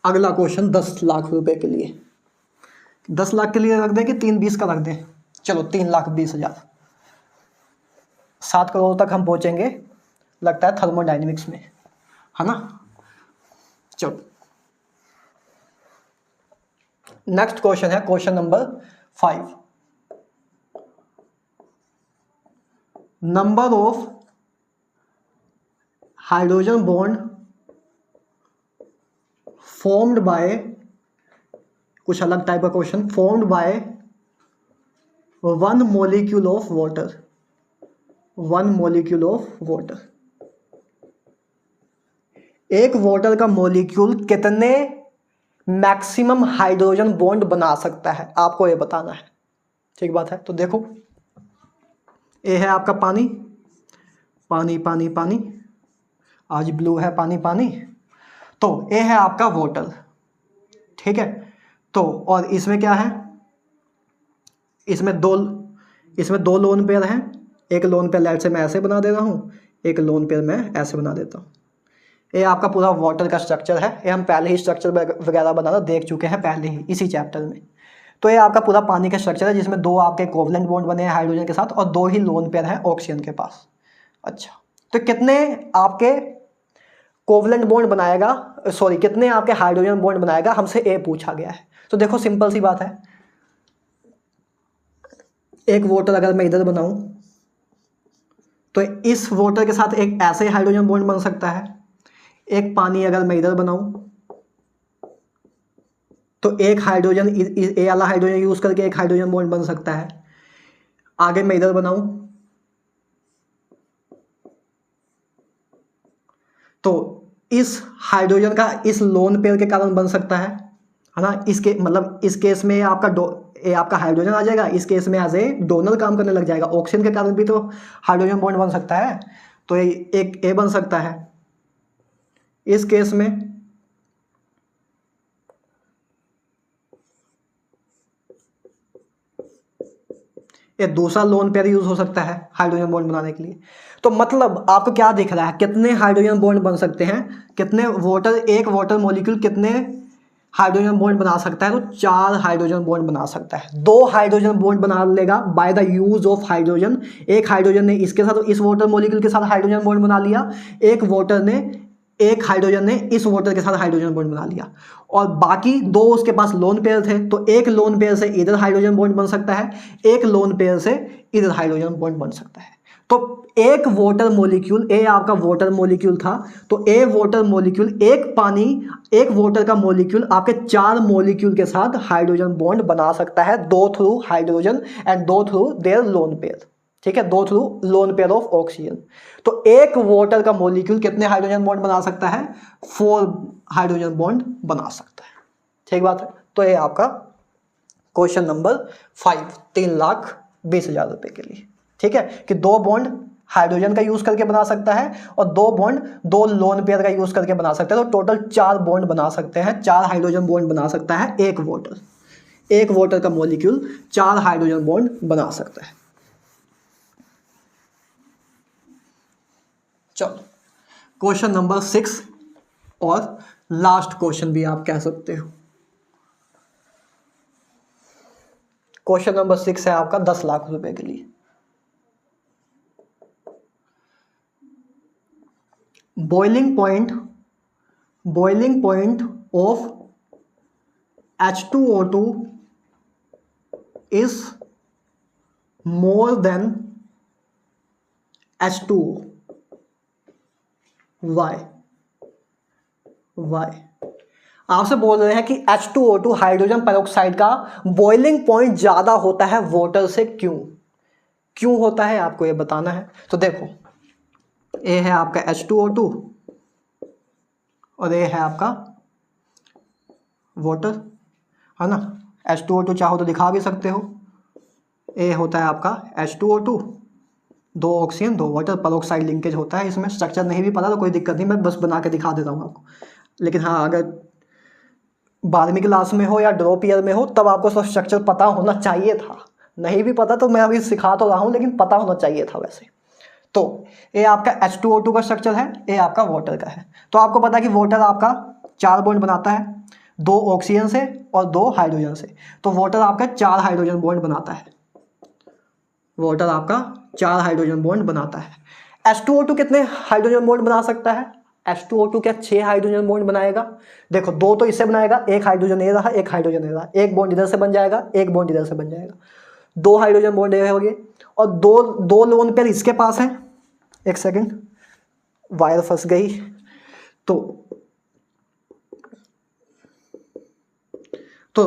अगला क्वेश्चन 10 लाख रुपए के लिए। 10 लाख के लिए रख दें कि 3-20 का रख दें? चलो 3,20,000, 7 करोड़ तक हम पहुंचेंगे लगता है थर्मोडायनेमिक्स में, है ना। चलो नेक्स्ट क्वेश्चन है question number 5। Number of hydrogen bond formed by, कुछ अलग टाइप का question, formed by 1 molecule of water. एक वाटर का मॉलिक्यूल कितने मैक्सिमम हाइड्रोजन बॉन्ड बना सकता है, आपको ये बताना है। ठीक बात है, तो देखो ये है आपका पानी, आज ब्लू है पानी, तो ये है आपका वाटर। ठीक है, तो और इसमें क्या है, इसमें दो लोन पेयर हैं, एक लोन पेयर लेट से मैं ऐसे बना दे रहा हूँ, एक लोन पेयर मैं ऐसे बना देता हूँ। ये आपका पूरा वाटर का स्ट्रक्चर है, ये हम पहले ही स्ट्रक्चर वगैरह बनाना देख चुके हैं पहले ही इसी चैप्टर में। तो ये आपका पूरा पानी का स्ट्रक्चर है जिसमें 2 आपके कोवलेंट बॉन्ड बने हैं हाइड्रोजन के साथ और 2 ही लोन पेयर हैं ऑक्सीजन के पास। अच्छा, तो कितने आपके कोवलेंट बॉन्ड बनाएगा, कितने आपके हाइड्रोजन बॉन्ड बनाएगा, हमसे ए पूछा गया है। तो देखो सिंपल सी बात है, एक वाटर अगर मैं इधर बनाऊं तो इस वाटर के साथ एक ऐसे हाइड्रोजन बॉन्ड बन सकता है, एक पानी अगर मैं इधर बनाऊं तो एक हाइड्रोजन ए वाला हाइड्रोजन यूज करके एक हाइड्रोजन बॉन्ड बन सकता है। आगे मैं इधर बनाऊं तो इस हाइड्रोजन का इस लोन पेयर के कारण बन सकता है ना। इसके मतलब इस केस में आपका हाइड्रोजन आ जाएगा, इस केस में एज ए डोनर काम करने लग जाएगा। ऑक्सीजन के कारण भी तो हाइड्रोजन बॉन्ड बन सकता है, तो एक ए बन सकता है। इस केस में ये दूसरा लोन पेयर यूज हो सकता है हाइड्रोजन बॉन्ड बनाने के लिए। तो मतलब आपको क्या दिख रहा है, कितने हाइड्रोजन बॉन्ड बन सकते हैं, कितने एक वाटर मॉलिक्यूल कितने हाइड्रोजन बॉन्ड बना सकता है, तो 4 हाइड्रोजन बॉन्ड बना सकता है। 2 हाइड्रोजन बॉन्ड बना लेगा by the use of hydrogen. एक हाइड्रोजन ने इसके साथ इस वाटर मॉलिक्यूल के साथ हाइड्रोजन बॉन्ड बना लिया, एक हाइड्रोजन ने इस वाटर के साथ हाइड्रोजन बॉन्ड बना लिया, और बाकी 2 उसके पास लोन पेयर थे। तो एक लोन पेयर से इधर हाइड्रोजन बॉन्ड बन सकता है, एक लोन पेयर से इधर हाइड्रोजन बॉन्ड बन सकता है। तो एक वाटर मॉलिक्यूल, ए आपका वाटर मॉलिक्यूल था, तो ए वाटर मॉलिक्यूल एक वाटर का मॉलिक्यूल आपके 4 मॉलिक्यूल के साथ हाइड्रोजन बॉन्ड बना सकता है, 2 through hydrogen and 2 through their lone pair. ठीक है, 2 through lone pair of oxygen. तो एक वाटर का मॉलिक्यूल कितने हाइड्रोजन बॉन्ड बना सकता है, 4 हाइड्रोजन बॉन्ड बना सकता है। ठीक बात है। तो ये आपका क्वेश्चन नंबर 5, 3,20,000 रुपए के लिए। ठीक है, कि 2 बॉन्ड हाइड्रोजन का यूज करके बना सकता है और 2 बॉन्ड 2 लोन पेयर का यूज करके बना सकता है। तो टोटल 4 बॉन्ड बना सकते हैं, 4 हाइड्रोजन बॉन्ड बना सकता है एक वाटर का मॉलिक्यूल 4 हाइड्रोजन बॉन्ड बना सकता है। चलो क्वेश्चन नंबर 6 और लास्ट क्वेश्चन भी आप कह सकते हो। क्वेश्चन नंबर 6 है आपका 10 लाख रुपए के लिए। Boiling point of H2O2 is more than H2O. Why? आपसे बोल रहे हैं कि H2O2 हाइड्रोजन पेरोक्साइड का बॉइलिंग पॉइंट ज्यादा होता है वाटर से, क्यों होता है आपको ये बताना है। तो देखो, ये है आपका H2O2 और ये है आपका वाटर, है ना। H2O2 चाहो तो दिखा भी सकते हो, ये होता है आपका H2O2, 2 oxygen 2 water, peroxide linkage होता है इसमें। स्ट्रक्चर नहीं भी पता तो कोई दिक्कत नहीं, मैं बस बना के दिखा देता हूँ आपको। लेकिन हाँ, अगर 12वीं क्लास में हो या ड्रॉप ईयर में हो तब आपको सब स्ट्रक्चर पता होना चाहिए था। नहीं भी पता तो मैं अभी सिखा तो रहा हूँ, लेकिन पता होना चाहिए था वैसे। तो ये आपका H2O2 का स्ट्रक्चर है, ये आपका वाटर का है। तो आपको पता है कि वाटर आपका 4 बॉन्ड बनाता है, 2 ऑक्सीजन से और 2 हाइड्रोजन से। तो वाटर आपका 4 हाइड्रोजन बॉन्ड बनाता है, वाटर आपका 4 हाइड्रोजन बॉन्ड बनाता है। H2O2 कितने हाइड्रोजन बॉन्ड बना सकता है, H2O2 क्या 6 हाइड्रोजन बॉन्ड बनाएगा। देखो, 2 तो इससे बनाएगा, एक हाइड्रोजन ये रहा, एक हाइड्रोजन ये रहा, एक बॉन्ड इधर से बन जाएगा, एक बॉन्ड इधर से बन जाएगा, 2 हाइड्रोजन बॉन्ड ये हो गए, और दो लोन पेयर इसके पास है। एक सेकंड, वायर फंस गई। तो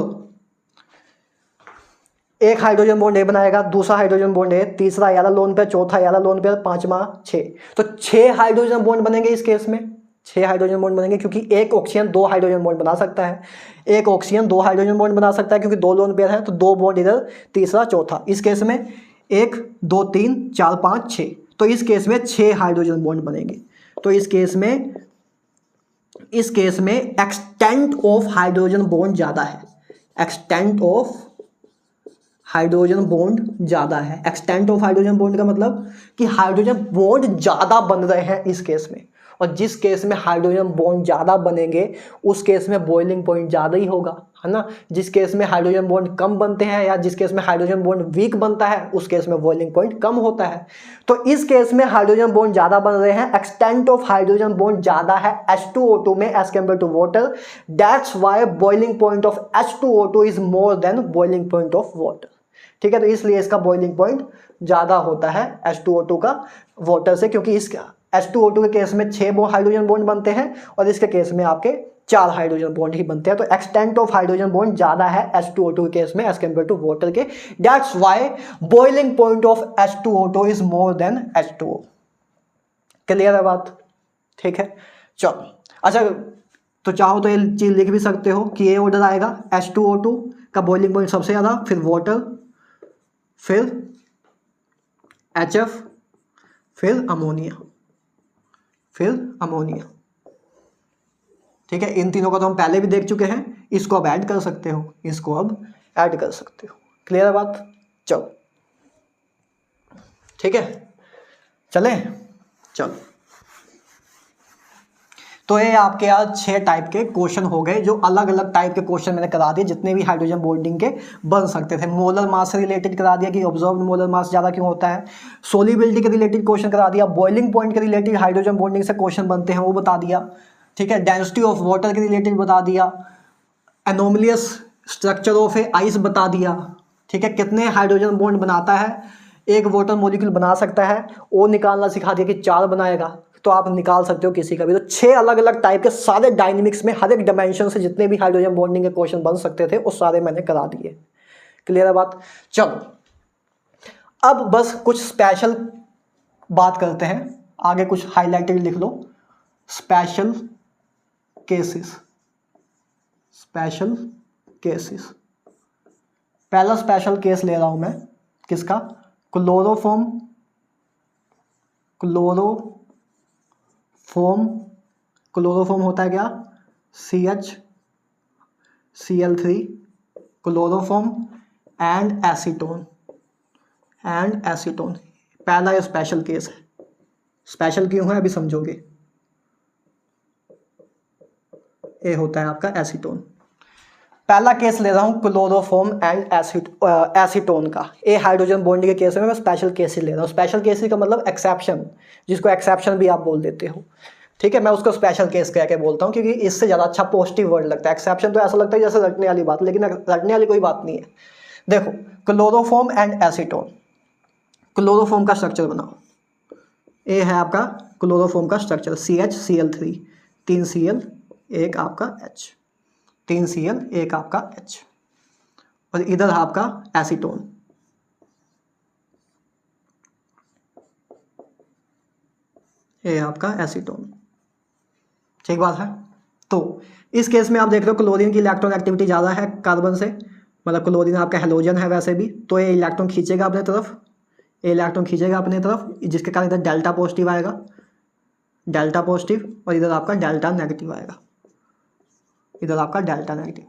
एक हाइड्रोजन बॉन्ड ए बनाएगा, दूसरा हाइड्रोजन बॉन्ड ए, तीसरा याला लोन पेयर, चौथा याला लोन पेयर, 5वां 6। तो 6 हाइड्रोजन बॉन्ड बनेंगे इस केस में, 6 हाइड्रोजन बॉन्ड बनेंगे, क्योंकि एक ऑक्सीजन 2 हाइड्रोजन बॉन्ड बना सकता है, एक ऑक्सीजन 2 हाइड्रोजन बॉन्ड बना सकता है, क्योंकि 2 लोन पेयर है, तो 2 बॉन्ड इधर, तीसरा चौथा। इस केस में 1 2 3 4 5 6, तो इस केस में 6 हाइड्रोजन बॉन्ड बनेंगे। तो इस केस में एक्सटेंट ऑफ हाइड्रोजन बॉन्ड ज्यादा है, एक्सटेंट ऑफ हाइड्रोजन बॉन्ड ज्यादा है। एक्सटेंट ऑफ हाइड्रोजन बॉन्ड का मतलब कि हाइड्रोजन बॉन्ड ज्यादा बन रहे हैं इस केस में, और जिस केस में हाइड्रोजन बॉन्ड ज्यादा बनेंगे उस केस में बॉइलिंग पॉइंट ज्यादा ही होगा, है ना। जिस केस में हाइड्रोजन बॉन्ड कम बनते हैं या जिस केस में हाइड्रोजन बॉन्ड वीक बनता है उस केस में बॉइलिंग पॉइंट कम होता है। तो इस केस में हाइड्रोजन बॉन्ड ज्यादा बन रहे हैं, एक्सटेंट ऑफ हाइड्रोजन बॉन्ड ज्यादा है H2O2 में as compare to water. That's why boiling point of H2O2 is more than boiling point of water. ठीक है, तो इसलिए इसका बॉइलिंग पॉइंट ज्यादा होता है H2O2 का वाटर से, क्योंकि H2O2 के केस में 6 हाइड्रोजन बॉन्ड बनते हैं और इसके केस में आपके 4 हाइड्रोजन बॉन्ड ही बनते हैं। तो एक्सटेंट ऑफ हाइड्रोजन बॉन्ड ज्यादा है H2O2 के केस में एज कम्पेयर टू वाटर के। That's why boiling point of H2O2 is more than H2O। Clear है बात? ठीक है, चलो। अच्छा, तो चाहो तो ये चीज लिख भी सकते हो कि ये ऑर्डर आएगा, H2O2 का बॉइलिंग पॉइंट सबसे ज्यादा, फिर वाटर, फिर HF, फिर अमोनिया, फिर अमोनिया। ठीक है, इन तीनों का तो हम पहले भी देख चुके हैं, इसको अब ऐड कर सकते हो, इसको अब ऐड कर सकते हो। क्लियर है बात? चलो, ठीक है, चले, चलो। तो ये आपके आज 6 टाइप के क्वेश्चन हो गए, जो अलग अलग टाइप के क्वेश्चन मैंने करा दिए, जितने भी हाइड्रोजन बॉन्डिंग के बन सकते थे। मोलर मास से रिलेटेड करा दिया कि ऑब्जर्व्ड मोलर मास ज़्यादा क्यों होता है, सोलिबिलिटी के रिलेटेड क्वेश्चन करा दिया, बॉइलिंग पॉइंट के रिलेटेड हाइड्रोजन बॉन्डिंग से क्वेश्चन बनते हैं वो बता दिया। ठीक है, डेंसिटी ऑफ वाटर के रिलेटेड बता दिया, एनोमलियस स्ट्रक्चर ऑफ ए आइस बता दिया। ठीक है, कितने हाइड्रोजन बॉन्ड बनाता है एक वाटर मॉलिक्यूल बना सकता है, वो निकालना सिखा दिया कि 4 बनाएगा, तो आप निकाल सकते हो किसी का भी। तो 6 अलग अलग टाइप के सारे डायनेमिक्स में हर एक डायमेंशन से जितने भी हाइड्रोजन बॉन्डिंग के क्वेश्चन बन सकते थे वो सारे मैंने करा दिए। क्लियर है बात? चलो, अब बस कुछ स्पेशल बात करते हैं, आगे कुछ हाईलाइटेड लिख लो, स्पेशल केसेस, स्पेशल केसेस। पहला स्पेशल केस ले रहा हूं मैं, किसका? क्लोरोफॉर्म, क्लोरोफॉर्म होता है क्या? CH, Cl3, chloroform and acetone, पहला ये स्पेशल केस है। स्पेशल क्यों है अभी समझोगे। ये होता है आपका एसीटोन। पहला केस ले रहा हूं क्लोरोफॉर्म एंड एसीटोन का। ए हाइड्रोजन बॉन्डिंग के केस में मैं स्पेशल केस ही ले रहा हूं। स्पेशल केस का मतलब एक्सेप्शन, जिसको एक्सेप्शन भी आप बोल देते हो। ठीक है, मैं उसको स्पेशल केस कह के बोलता हूं क्योंकि इससे ज़्यादा अच्छा पॉजिटिव वर्ड लगता है। एक्सेप्शन तो ऐसा लगता है जैसे रटने वाली बात, लेकिन रटने वाली कोई बात नहीं है। देखो, क्लोरोफॉर्म एंड एसीटोन, क्लोरोफॉर्म का स्ट्रक्चर बनाओ। ये है आपका क्लोरोफॉर्म का स्ट्रक्चर, CH, Cl3, 3 Cl, एक आपका H, 3 Cl, एक आपका H, और इधर आपका एसीटोन। ये आपका एसीटोन। ठीक बात है। तो इस केस में आप देख रहे हो क्लोरीन की इलेक्ट्रॉन एक्टिविटी ज़्यादा है कार्बन से, मतलब क्लोरीन आपका हेलोजन है वैसे भी, तो ये इलेक्ट्रॉन खींचेगा अपने तरफ, ये इलेक्ट्रॉन खींचेगा अपने तरफ, जिसके कारण इधर डेल्टा पॉजिटिव आएगा, डेल्टा पॉजिटिव, और इधर आपका डेल्टा नेगेटिव आएगा, इधर आपका डेल्टा नेगेटिव।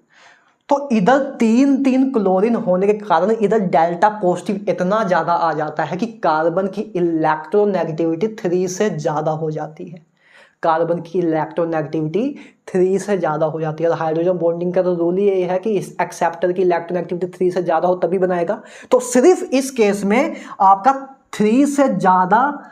तो इधर 3 क्लोरीन होने के कारण इधर डेल्टा पॉजिटिव इतना ज़्यादा आ जाता है कि कार्बन की इलेक्ट्रोनेगेटिविटी 3 से ज़्यादा हो जाती है। कार्बन की इलेक्ट्रोनेगेटिविटी 3 से ज़्यादा हो जाती है। और हाइड्रोजन बॉन्डिंग का तो रूल ही ये है कि इस एक्सेप्टर की इलेक्ट्रोनेगेटिविटी 3 से ज़्यादा हो तभी बनाएगा। तो सिर्फ इस केस में आपका 3 से ज़्यादा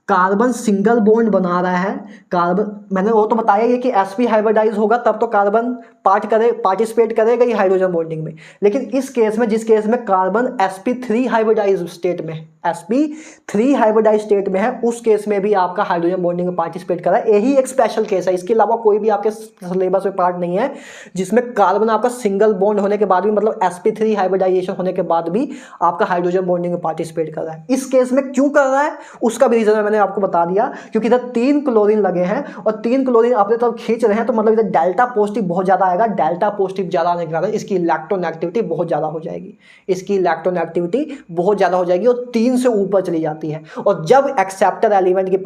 कार्बन सिंगल बॉन्ड बना रहा है। कार्बन, मैंने वो तो बताया ही कि sp हाइब्रिडाइज होगा तब तो कार्बन पार्टिसिपेट करेगा ही हाइड्रोजन बॉन्डिंग में। लेकिन इस केस में, जिस केस में कार्बन sp3 हाइब्रिडाइज स्टेट में, sp3 हाइब्रिडाइज स्टेट में है, उस केस में भी आपका हाइड्रोजन बॉन्डिंग में पार्टिसिपेट कर रहा है। यही एक स्पेशल केस है, इसके अलावा कोई भी आपके सिलेबस में पार्ट नहीं है जिसमें कार्बन आपका सिंगल बॉन्ड होने के बाद भी, मतलब sp3 हाइब्रिडाइजेशन होने के बाद भी आपका हाइड्रोजन बॉन्डिंग में पार्टिसिपेट कर रहा है। इस केस में क्यों कर रहा है उसका भी रीजन मैंने आपको बता दिया, क्योंकि इधर 3 क्लोरीन लगे हैं और 3 क्लोरीन अपने तरफ खींच रहे हैं, तो मतलब इधर डेल्टा पॉजिटिव बहुत ज्यादा आएगा। डेल्टा पॉजिटिव ज्यादा आने के कारण इसकी इलेक्ट्रोनेगेटिविटी बहुत ज्यादा हो जाएगी, इसकी इलेक्ट्रोनेगेटिविटी बहुत ज्यादा हो जाएगी और 3 से ऊपर चली जाती है। और जब एक्सेप्टर एलिमेंट की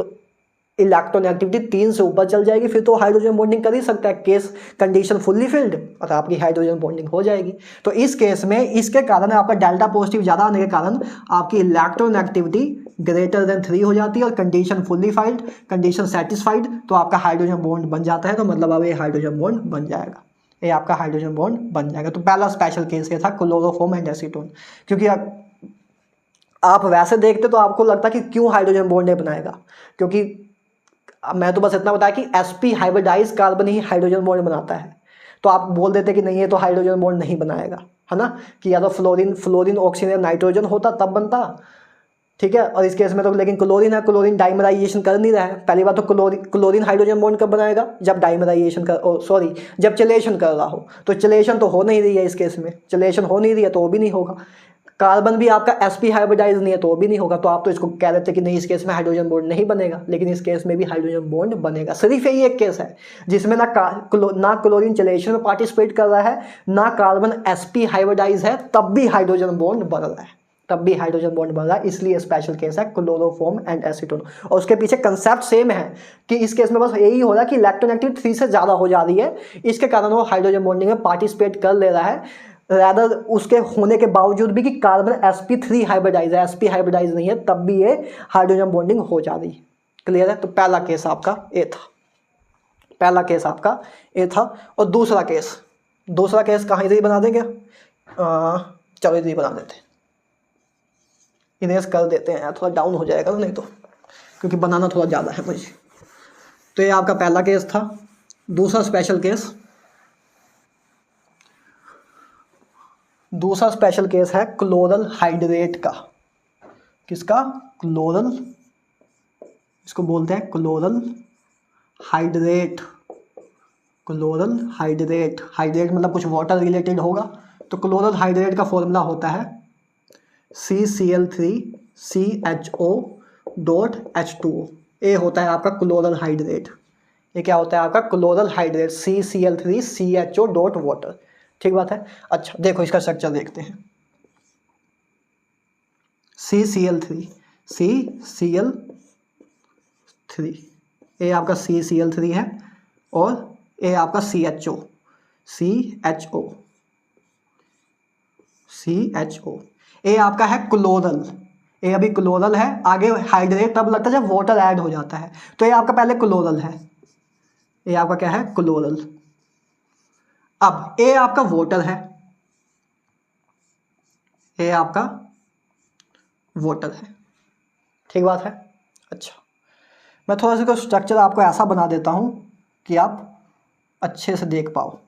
इलेक्ट्रोनेगेटिविटी 3 से ऊपर चल जाएगी फिर तो हाइड्रोजन बॉन्डिंग कर ही सकता है, केस कंडीशन फुल्ली फिल्ड, और आपकी हाइड्रोजन बॉन्डिंग हो जाएगी। तो इस केस में इसके कारण आपका डेल्टा पॉजिटिव ज़्यादा आने के कारण आपकी इलेक्ट्रोनेगेटिविटी ग्रेटर देन 3 हो जाती है और condition fully filed, condition satisfied, तो आपका हाइड्रोजन बॉन्ड बन जाता है। तो मतलब अब ये हाइड्रोजन बॉन्ड बन जाएगा, ये आपका हाइड्रोजन बॉन्ड बन जाएगा। तो पहला स्पेशल केस ये था क्लोरोफॉर्म एंड एसीटोन। क्योंकि आप वैसे देखते तो आपको लगता कि क्यों हाइड्रोजन बॉन्ड नहीं बनाएगा, क्योंकि मैं तो बस इतना बताया कि sp हाइब्रिडाइज कार्बन ही हाइड्रोजन बॉन्ड बनाता है, तो आप बोल देते कि नहीं ये तो हाइड्रोजन बॉन्ड नहीं बनाएगा, है ना, कि या तो फ्लोरीन ऑक्सीजन नाइट्रोजन होता तब बनता, ठीक है। और इस केस में तो लेकिन क्लोरीन है, क्लोरीन डाइमराइजेशन कर नहीं रहा है। पहली बात तो क्लोरीन हाइड्रोजन बॉन्ड कब बनाएगा, जब डाइमराइजेशन कर सॉरी जब चलेशन कर रहा हो। तो चलेशन तो हो नहीं रही है इस केस में, चलेशन हो नहीं रही है तो वो भी नहीं होगा। कार्बन भी आपका sp हाइब्रिडाइज नहीं है तो वो भी नहीं होगा। तो आप तो इसको कह देते कि नहीं इस केस में हाइड्रोजन बॉन्ड नहीं बनेगा, लेकिन इस केस में भी हाइड्रोजन बॉन्ड बनेगा। सिर्फ यही एक केस है जिसमें ना क्लोरीन चलेशन में पार्टिसिपेट कर रहा है, ना कार्बन sp हाइब्रिडाइज है, तब भी हाइड्रोजन बॉन्ड बन रहा है, तब भी हाइड्रोजन बॉन्ड बन रहा है। इसलिए स्पेशल केस है क्लोरोफॉर्म एंड एसीटोन। और उसके पीछे कंसेप्ट सेम है कि इस केस में बस यही हो रहा है कि इलेक्ट्रोनेगेटिव 3 से ज़्यादा हो जा रही है, इसके कारण वो हाइड्रोजन बॉन्डिंग में पार्टिसिपेट कर ले रहा है। रैदर उसके होने के बावजूद भी कि कार्बन sp3 हाइब्रिडाइज है, sp हाइब्रिडाइज नहीं है, तब भी ये हाइड्रोजन बॉन्डिंग हो जा रही है। क्लियर है। तो पहला केस आपका ए था, पहला केस आपका ए था। और दूसरा केस कहाँ इधर ही बना देंगे, चलो इधर ही बना देते हैं, इरेज कर देते हैं यार, थोड़ा डाउन हो जाएगा नहीं तो, क्योंकि बनाना थोड़ा ज़्यादा है मुझे। तो ये आपका पहला केस था। दूसरा स्पेशल केस है क्लोरल हाइड्रेट का। किसका, क्लोरल, इसको बोलते हैं chloral hydrate. Chloral hydrate, hydrate मतलब कुछ वाटर रिलेटेड होगा। तो क्लोरल हाइड्रेट का फॉर्मूला होता है CCl3CHO.H2O। ये होता है आपका क्लोरल हाइड्रेट। ये क्या होता है आपका chloral hydrate, CCl3CHO dot water. ठीक बात है। अच्छा देखो इसका स्ट्रक्चर देखते हैं। CCl3 ये आपका CCl3 है, और ये आपका CHO। ये आपका है क्लोरल, ये अभी क्लोरल है, आगे हाइड्रेट तब लगता है जब वाटर ऐड हो जाता है। तो ये आपका पहले क्लोरल है, ये आपका क्या है क्लोरल। अब ये आपका वाटर है, ये आपका वाटर है। ठीक बात है। अच्छा मैं थोड़ा सा स्ट्रक्चर आपको ऐसा बना देता हूं कि आप अच्छे से देख पाओ।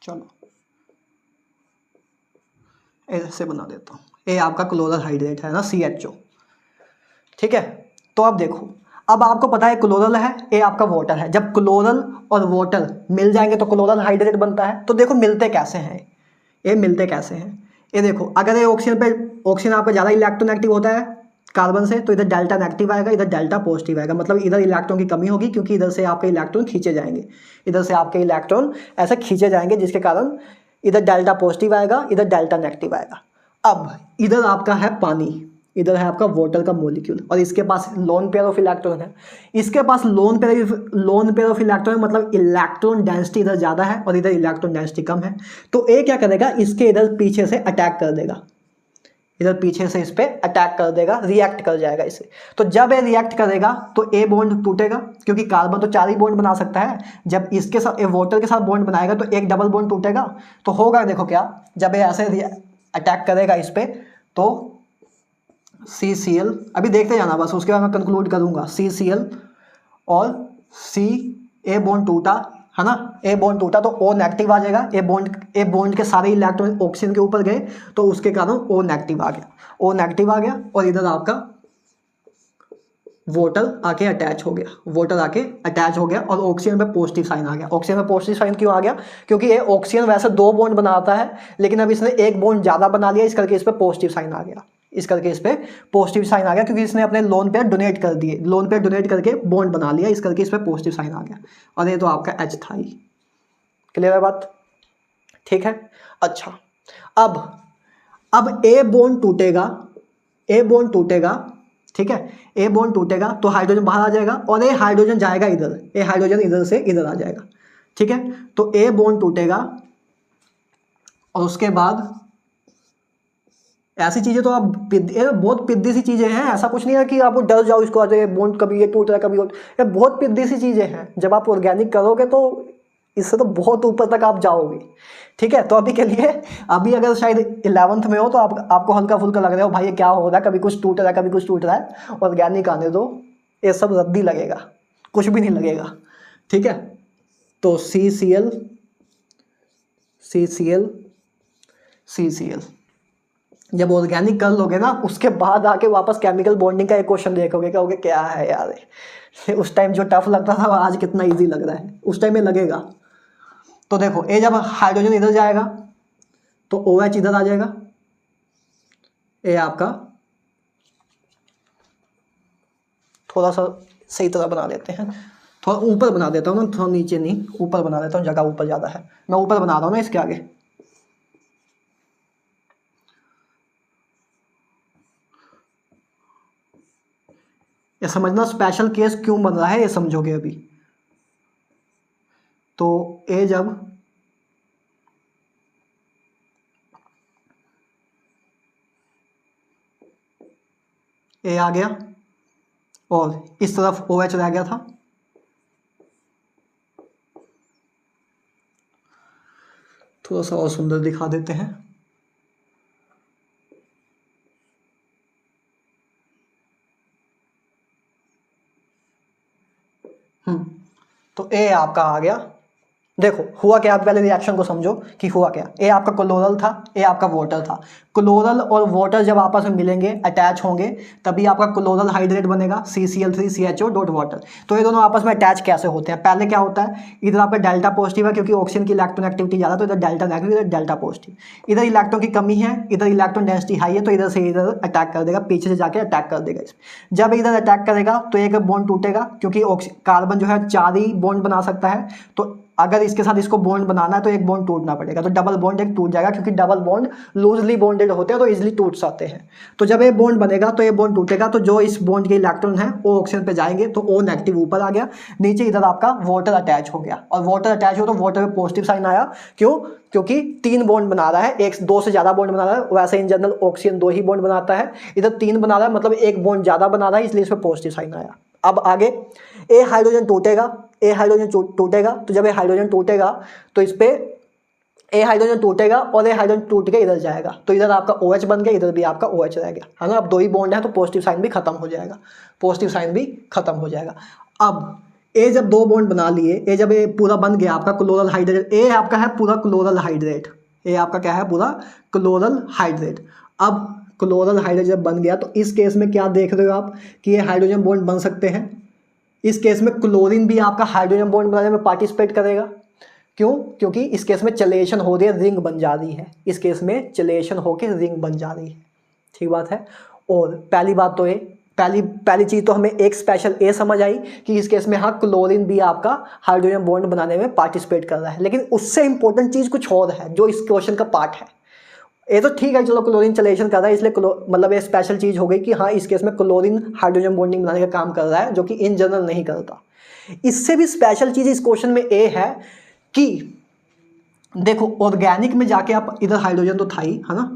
चलो ऐसे बना देता हूँ। ये आपका क्लोरल हाइड्रेट है ना, CHO। ठीक है। तो अब देखो, अब आपको पता है क्लोरल है, ये आपका वाटर है। जब क्लोरल और वाटर मिल जाएंगे तो क्लोरल हाइड्रेट बनता है। तो देखो मिलते कैसे हैं, ये मिलते कैसे हैं। ये देखो अगर ये ऑक्सीजन आपका ज़्यादा इलेक्ट्रोनेगेटिव होता है कार्बन से, तो इधर डेल्टा नेगेटिव आएगा, इधर डेल्टा पॉजिटिव आएगा। मतलब इधर इलेक्ट्रॉन की कमी होगी, क्योंकि इधर से आपके इलेक्ट्रॉन खींचे जाएंगे, इधर से आपके इलेक्ट्रॉन ऐसे खींचे जाएंगे, जिसके कारण इधर डेल्टा पॉजिटिव आएगा, इधर डेल्टा नेगेटिव आएगा। अब इधर आपका है पानी, इधर है आपका वाटर का मॉलिक्यूल, और इसके पास लोन पेयर ऑफ इलेक्ट्रॉन है। इसके पास लोन पेयर ऑफ इलेक्ट्रॉन, मतलब इलेक्ट्रॉन डेंसिटी इधर ज़्यादा है और इधर इलेक्ट्रॉन डेंसिटी कम है। तो ए क्या करेगा, इसके इधर पीछे से अटैक कर देगा, इधर पीछे से इस पर अटैक कर देगा, रिएक्ट कर जाएगा इसे। तो जब ये रिएक्ट करेगा तो ए बॉन्ड टूटेगा, क्योंकि कार्बन तो 4 ही बॉन्ड बना सकता है। जब इसके साथ वाटर के साथ बॉन्ड बनाएगा तो एक डबल बॉन्ड टूटेगा। तो होगा देखो क्या, जब ये ऐसे अटैक करेगा इस पर, तो CCl, अभी देखते जाना बस, उसके बाद मैं कंक्लूड करूंगा। CCl और C, ए बॉन्ड टूटा है ना, ए बॉन्ड टूटा तो O नेगेटिव आ जाएगा। ए बॉन्ड के सारे इलेक्ट्रॉन ऑक्सीजन के ऊपर गए, तो उसके कारण O नेगेटिव आ गया, O नेगेटिव आ गया। और इधर आपका वाटर आके अटैच हो गया, और ऑक्सीजन पे पॉजिटिव साइन आ गया। ऑक्सीजन पे पॉजिटिव साइन क्यों आ गया, क्योंकि ये ऑक्सीजन वैसे 2 बॉन्ड बनाता है, लेकिन अब इसने एक बॉन्ड ज़्यादा बना लिया, इस करके इस पर पॉजिटिव साइन आ गया, क्योंकि इसने अपने लोन पेयर डोनेट कर दिए, लोन पेयर डोनेट करके बॉन्ड बना लिया, इस करके इस पर पॉजिटिव साइन आ गया। और ये तो आपका H था ही। क्लियर है बात, ठीक है। अच्छा अब ए बॉन्ड टूटेगा, ठीक है, ए बॉन्ड टूटेगा तो हाइड्रोजन बाहर आ जाएगा, और ये हाइड्रोजन जाएगा इधर, ये हाइड्रोजन इधर से इधर आ जाएगा। ठीक है। तो ए बॉन्ड टूटेगा, और उसके बाद ऐसी चीजें तो आप बहुत पिद्दी सी चीजें हैं, ऐसा कुछ नहीं है कि आपको डर जाओ इसको, अरे बॉन्ड कभी ये टूट रहा है कभी ये बहुत पिद्दी सी चीजें हैं। जब आप ऑर्गेनिक करोगे तो इससे तो बहुत ऊपर तक आप जाओगे। ठीक है। तो अभी के लिए, अभी अगर शायद 11th में हो तो आपको हल्का फुल्का लग रहा हो भाई ये क्या हो रहा है, कभी कुछ टूट रहा है, ऑर्गेनिक आने दो, ये सब रद्दी लगेगा। कुछ भी नहीं लगेगा, ठीक है। तो CCl CCl CCl जब ऑर्गेनिक कर लोगे ना, उसके बाद आके वापस केमिकल बॉन्डिंग का एक क्वेश्चन देखोगे, कहोगे क्या है यार उस टाइम जो टफ लगता था आज कितना इजी लग रहा है, उस टाइम में लगेगा। तो देखो ये जब हाइड्रोजन इधर जाएगा तो OH इधर आ जाएगा, ये आपका थोड़ा सा सही तरह बना लेते हैं, थोड़ा ऊपर बना देता हूँ ना, थोड़ा नीचे नहीं, ऊपर बना देता हूँ, जगह ऊपर ज़्यादा है, मैं ऊपर बना रहा हूँ ना इसके आगे। ये समझना स्पेशल केस क्यों बन रहा है, ये समझोगे अभी। तो ये जब ये आ गया और इस तरफ OH रह गया था, थोड़ा सा और सुंदर दिखा देते हैं। तो ए आपका आ गया। देखो हुआ क्या, आप पहले रिएक्शन को समझो कि हुआ क्या। ए आपका क्लोरल था, ए आपका वाटर था। क्लोरल और वाटर जब आपस में मिलेंगे, अटैच होंगे, तभी आपका क्लोरल हाइड्रेट बनेगा, CCl3CHO डॉट वाटर। तो ये दोनों आपस में अटैच कैसे होते हैं, पहले क्या होता है, इधर आपका डेल्टा पॉजिटिव है क्योंकि ऑक्सीजन की इलेक्ट्रॉन एक्टिविटी ज़्यादा, तो इधर डेल्टा नेगेटिव, इधर डेल्टा पॉजिटिव। इधर इलेक्ट्रॉन की कमी है, इधर इलेक्ट्रॉन डेंसिटी हाई है, तो इधर से इधर अटैक कर देगा, पीछे से जाके अटैक कर देगा। जब इधर अटैक करेगा तो एक बॉन्ड टूटेगा, क्योंकि कार्बन जो है 4 ही बॉन्ड बना सकता है, तो अगर इसके साथ इसको बॉन्ड बनाना है तो एक बॉन्ड टूटना पड़ेगा, तो डबल बॉन्ड एक टूट जाएगा, क्योंकि डबल बॉन्ड लूजली बॉन्डेड होते हैं तो इजीली टूट सकते हैं। तो जब ये बॉन्ड बनेगा तो ये बॉन्ड टूटेगा, तो जो इस बॉन्ड के इलेक्ट्रॉन है वो ऑक्सीजन पे जाएंगे, तो O नेगेटिव ऊपर आ गया, नीचे इधर आपका वाटर अटैच हो गया, और वाटर अटैच हो तो वाटर पे पॉजिटिव साइन आया। क्यों? क्योंकि 3 बॉन्ड बना रहा है, एक 2 से ज़्यादा बॉन्ड बना रहा है, वैसे in general oxygen 2 he bond बनाता है, इधर 3 बना रहा है, मतलब एक बॉन्ड ज़्यादा बना रहा है, इसलिए इस पर पॉजिटिव साइन आया। अब आगे ए हाइड्रोजन टूटेगा, ए हाइड्रोजन टूटेगा, तो जब ए हाइड्रोजन टूटेगा तो इस पे ए हाइड्रोजन टूटेगा और ए हाइड्रोजन टूट के इधर जाएगा, तो इधर आपका OH बन गया, इधर भी आपका OH रह गया, है ना। अब 2 ही बॉन्ड है तो पॉजिटिव साइन भी खत्म हो जाएगा, पॉजिटिव साइन भी खत्म हो जाएगा। अब ए जब 2 बॉन्ड बना लिए, ए जब ए पूरा बन गया आपका क्लोरल हाइड्रेट, ए आपका है पूरा क्लोरल हाइड्रेट, ए आपका क्या है, पूरा क्लोरल हाइड्रेट। अब क्लोरल हाइड्रेट जब बन गया तो इस केस में क्या देख रहे हो आप कि ये हाइड्रोजन बॉन्ड बन सकते हैं। इस केस में क्लोरीन भी आपका हाइड्रोजन बॉन्ड बनाने में पार्टिसिपेट करेगा। क्यों? क्योंकि इस केस में चलेशन हो रही है, रिंग बन जा रही है, इस केस में चलेशन होकर रिंग बन जा रही है, ठीक बात है। और पहली बात तो ये पहली चीज़ तो हमें एक स्पेशल ए समझ आई कि इस केस में हाँ क्लोरीन भी आपका हाइड्रोजन बॉन्ड बनाने में पार्टिसिपेट कर रहा है। लेकिन उससे इंपॉर्टेंट चीज़ कुछ और है जो इस क्वेश्चन का पार्ट है। ये तो ठीक है, चलो क्लोरीन चलेशन कर रहा है, इसलिए मतलब ये स्पेशल चीज़ हो गई कि हाँ इस केस में क्लोरीन हाइड्रोजन बॉन्डिंग बनाने का काम कर रहा है, जो कि इन जनरल नहीं करता। इससे भी स्पेशल चीज़ इस क्वेश्चन में ये है कि देखो ऑर्गेनिक में जाके आप, इधर हाइड्रोजन तो था ही, है ना,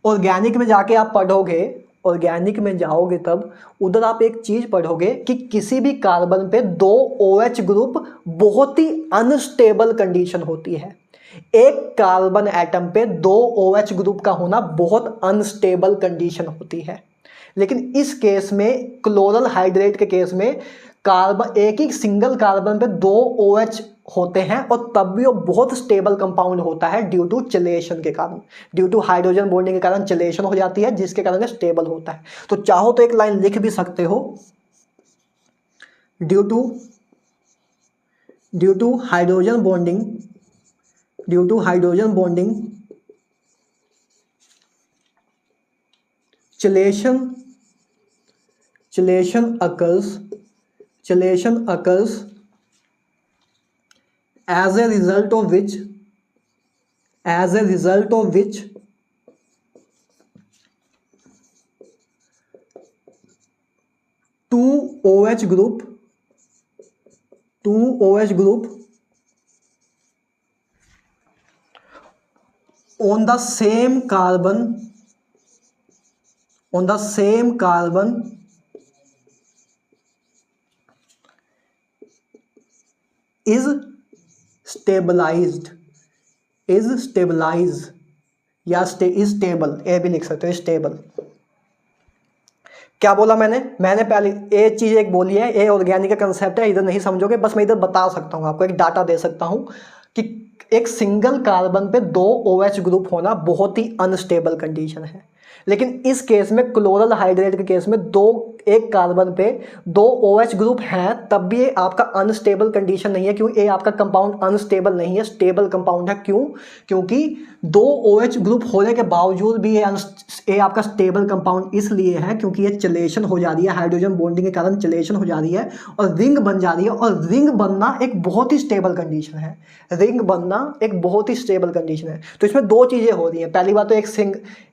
ऑर्गेनिक में जाके आप पढ़ोगे, ऑर्गेनिक में जाओगे तब उधर आप एक चीज़ पढ़ोगे कि किसी भी कार्बन पे 2 OH ग्रुप बहुत ही अनस्टेबल कंडीशन होती है। एक कार्बन एटम पे 2 OH ग्रुप का होना बहुत अनस्टेबल कंडीशन होती है। लेकिन इस केस में क्लोरल हाइड्रेट के केस में कार्बन, एक ही सिंगल कार्बन पे 2 OH होते हैं, और तब भी वो बहुत स्टेबल कंपाउंड होता है ड्यू टू चलेशन के कारण, ड्यू टू हाइड्रोजन बॉन्डिंग के कारण चलेशन हो जाती है, जिसके कारण स्टेबल होता है। तो चाहो तो एक लाइन लिख भी सकते हो, due to hydrogen bonding, due to hydrogen bonding chelation occurs as a result of which two OH group on the same carbon is stabilized या is stable, ये भी लिख सकते हो, स्टेबल। क्या बोला मैंने पहले ए चीज़ एक बोली है, ए ऑर्गेनिक का कंसेप्ट है, इधर नहीं समझोगे, बस मैं इधर बता सकता हूँ आपको, एक डाटा दे सकता हूँ कि एक सिंगल कार्बन पे 2 OH ग्रुप होना बहुत ही अनस्टेबल कंडीशन है। लेकिन इस केस में क्लोरल हाइड्रेट के केस में एक कार्बन पे 2 OH ग्रुप हैं, तब भी ये आपका अनस्टेबल कंडीशन नहीं है। क्यों? ये आपका कंपाउंड अनस्टेबल नहीं है, स्टेबल कंपाउंड है। क्यों? क्योंकि 2 OH ग्रुप होने के बावजूद भी ये आपका स्टेबल कंपाउंड इसलिए है क्योंकि ये चलेशन हो जा रही है, हाइड्रोजन बॉन्डिंग के कारण चलेशन हो जा रही है और रिंग बन जा रही है। और रिंग बनना एक बहुत ही स्टेबल कंडीशन है, रिंग बनना एक बहुत ही स्टेबल कंडीशन है। तो इसमें 2 चीज़ें हो रही हैं। पहली बात तो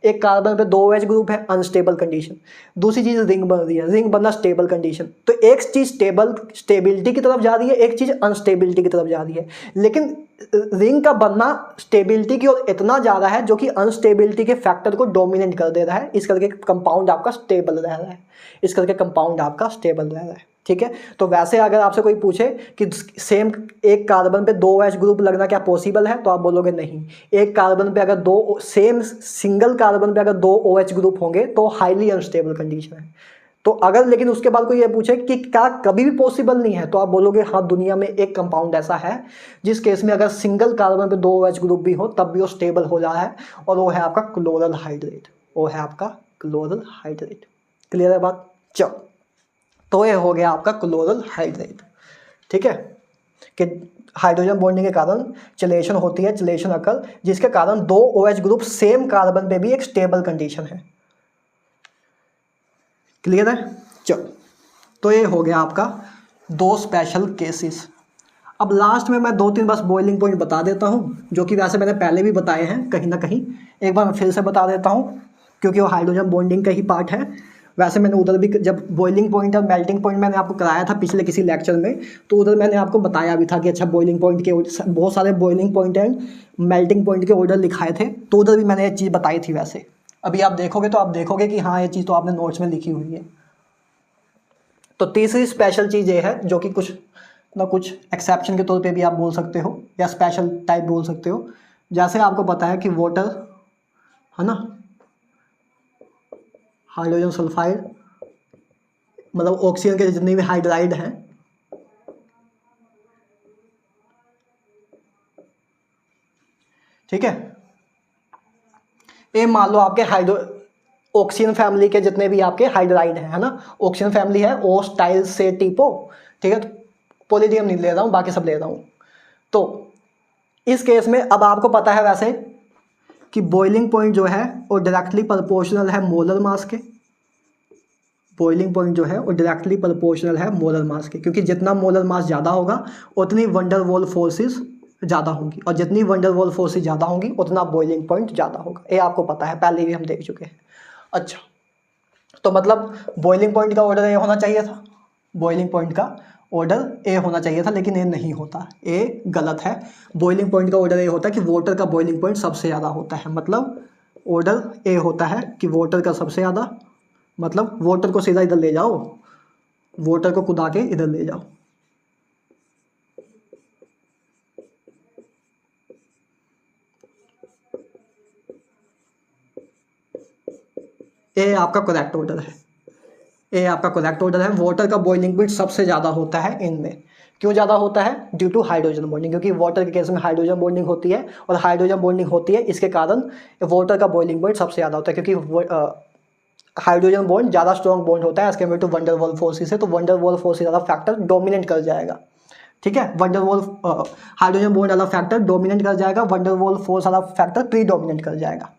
एक कार्बन पे 2 OH ग्रुप है, अनस्टेबल कंडीशन। दूसरी चीज़ रिंग बन रही है, रिंग बनना स्टेबल कंडीशन। तो एक चीज़ स्टेबिलिटी की तरफ जा रही है, एक चीज़ अनस्टेबिलिटी की तरफ जा रही है। लेकिन रिंग का बनना स्टेबिलिटी की ओर इतना ज़्यादा है जो कि अनस्टेबिलिटी के फैक्टर को डोमिनेट कर दे रहा है, इस करके कंपाउंड आपका स्टेबल रह रहा है, इस करके कंपाउंड आपका स्टेबल रह रहा है। ठीक है, तो वैसे अगर आपसे कोई पूछे कि सेम एक कार्बन पे 2 OH ग्रुप लगना क्या पॉसिबल है, तो आप बोलोगे नहीं। एक कार्बन पे अगर सिंगल कार्बन पे अगर 2 OH ग्रुप होंगे तो हाईली अनस्टेबल कंडीशन है। तो अगर लेकिन उसके बाद कोई ये पूछे कि क्या कभी भी पॉसिबल नहीं है, तो आप बोलोगे हाँ, दुनिया में एक कंपाउंड ऐसा है जिस केस में अगर सिंगल कार्बन पे 2 OH ग्रुप भी हो तब भी वो स्टेबल हो रहा है, और वो है आपका क्लोरल हाइड्रेट। वो है आपका क्लोरल हाइड्रेट। क्लियर है बात? चलो, तो ये हो गया आपका क्लोरल हाइड्रेट। ठीक है, कि हाइड्रोजन बॉन्डिंग के कारण चलेशन होती है, चलेशन अकल, जिसके कारण 2 OH ग्रुप सेम कार्बन पे भी एक स्टेबल कंडीशन है। क्लियर है? चलो, तो ये हो गया आपका 2 स्पेशल केसेस। अब लास्ट में मैं 2-3 बस बॉइलिंग पॉइंट बता देता हूँ, जो कि वैसे मैंने पहले भी बताए हैं कहीं ना कहीं। एक बार मैं फिर से बता देता हूँ क्योंकि वो हाइड्रोजन बॉन्डिंग का ही पार्ट है। वैसे मैंने उधर भी जब बॉइलिंग पॉइंट और मेल्टिंग पॉइंट मैंने आपको कराया था पिछले किसी लेक्चर में, तो उधर मैंने आपको बताया भी था कि अच्छा बॉइलिंग पॉइंट के बहुत सारे boiling point and melting point के ऑर्डर लिखाए थे, तो उधर भी मैंने ये चीज़ बताई थी। वैसे अभी आप देखोगे तो आप देखोगे कि हाँ, ये चीज़ तो आपने नोट्स में लिखी हुई है। तो तीसरी स्पेशल चीज़ ये है जो कि कुछ ना कुछ एक्सेप्शन के तौर पे भी आप बोल सकते हो या स्पेशल टाइप बोल सकते हो। जैसे आपको पता है कि वाटर है ना, हाइड्रोजन सल्फाइड, मतलब ऑक्सीजन के जितने भी हाइड्राइड हैं, ठीक है, ये मान लो आपके ऑक्सीजन फैमिली के जितने भी आपके हाइड्राइड हैं, है ना। ऑक्सीजन फैमिली है ओ स्टाइल से टीपो, ठीक है, तो पोलिडियम नहीं ले रहा हूँ, बाकी सब ले रहा हूँ। तो इस केस में अब आपको पता है वैसे कि बॉइलिंग पॉइंट जो है वो डायरेक्टली प्रोपोर्शनल है मोलर मास के। बॉइलिंग पॉइंट जो है वो डायरेक्टली प्रोपोर्शनल है मोलर मास के, क्योंकि जितना मोलर मास ज़्यादा होगा उतनी वंडर वॉल फोर्सेस ज़्यादा होंगी, और जितनी वंडर वॉल फोर्सेस ज़्यादा होंगी उतना बॉइलिंग पॉइंट ज़्यादा होगा। ये आपको पता है, पहले भी हम देख चुके हैं। अच्छा, तो मतलब बॉइलिंग पॉइंट का ऑर्डर ए होना चाहिए था, बॉइलिंग पॉइंट का ऑर्डर ए होना चाहिए था, लेकिन ये नहीं होता, ए गलत है। बॉइलिंग पॉइंट का ऑर्डर ए होता है कि वाटर का बॉइलिंग पॉइंट सबसे ज़्यादा होता है, मतलब ऑर्डर ए होता है कि वाटर का सबसे ज़्यादा, मतलब वाटर को सीधा इधर ले जाओ, वाटर को कुदा के इधर ले जाओ। ये आपका करेक्ट ऑर्डर है, ये आपका करेक्ट ऑर्डर है। वाटर का बॉइलिंग पॉइंट सबसे ज़्यादा होता है इनमें। क्यों ज़्यादा होता है? ड्यू टू हाइड्रोजन बॉन्डिंग, क्योंकि वाटर के केस में हाइड्रोजन बॉन्डिंग होती है, और हाइड्रोजन बॉन्डिंग होती है इसके कारण वाटर का बॉइलिंग पॉइंट सबसे ज़्यादा होता है, क्योंकि हाइड्रोजन बॉन्ड ज़्यादा स्ट्रॉन्ग बॉन्ड होता है as compare to van der Waals forces है, तो वंडर वॉल फोर्सेस ज़्यादा फैक्टर डोमिनेट कर जाएगा। ठीक है, वंडर वॉल हाइड्रोजन बॉन्ड वाला फैक्टर डोमिनेट कर जाएगा, वंडर वॉल फोर्स वाला फैक्टर प्री डोमिनेट कर जाएगा।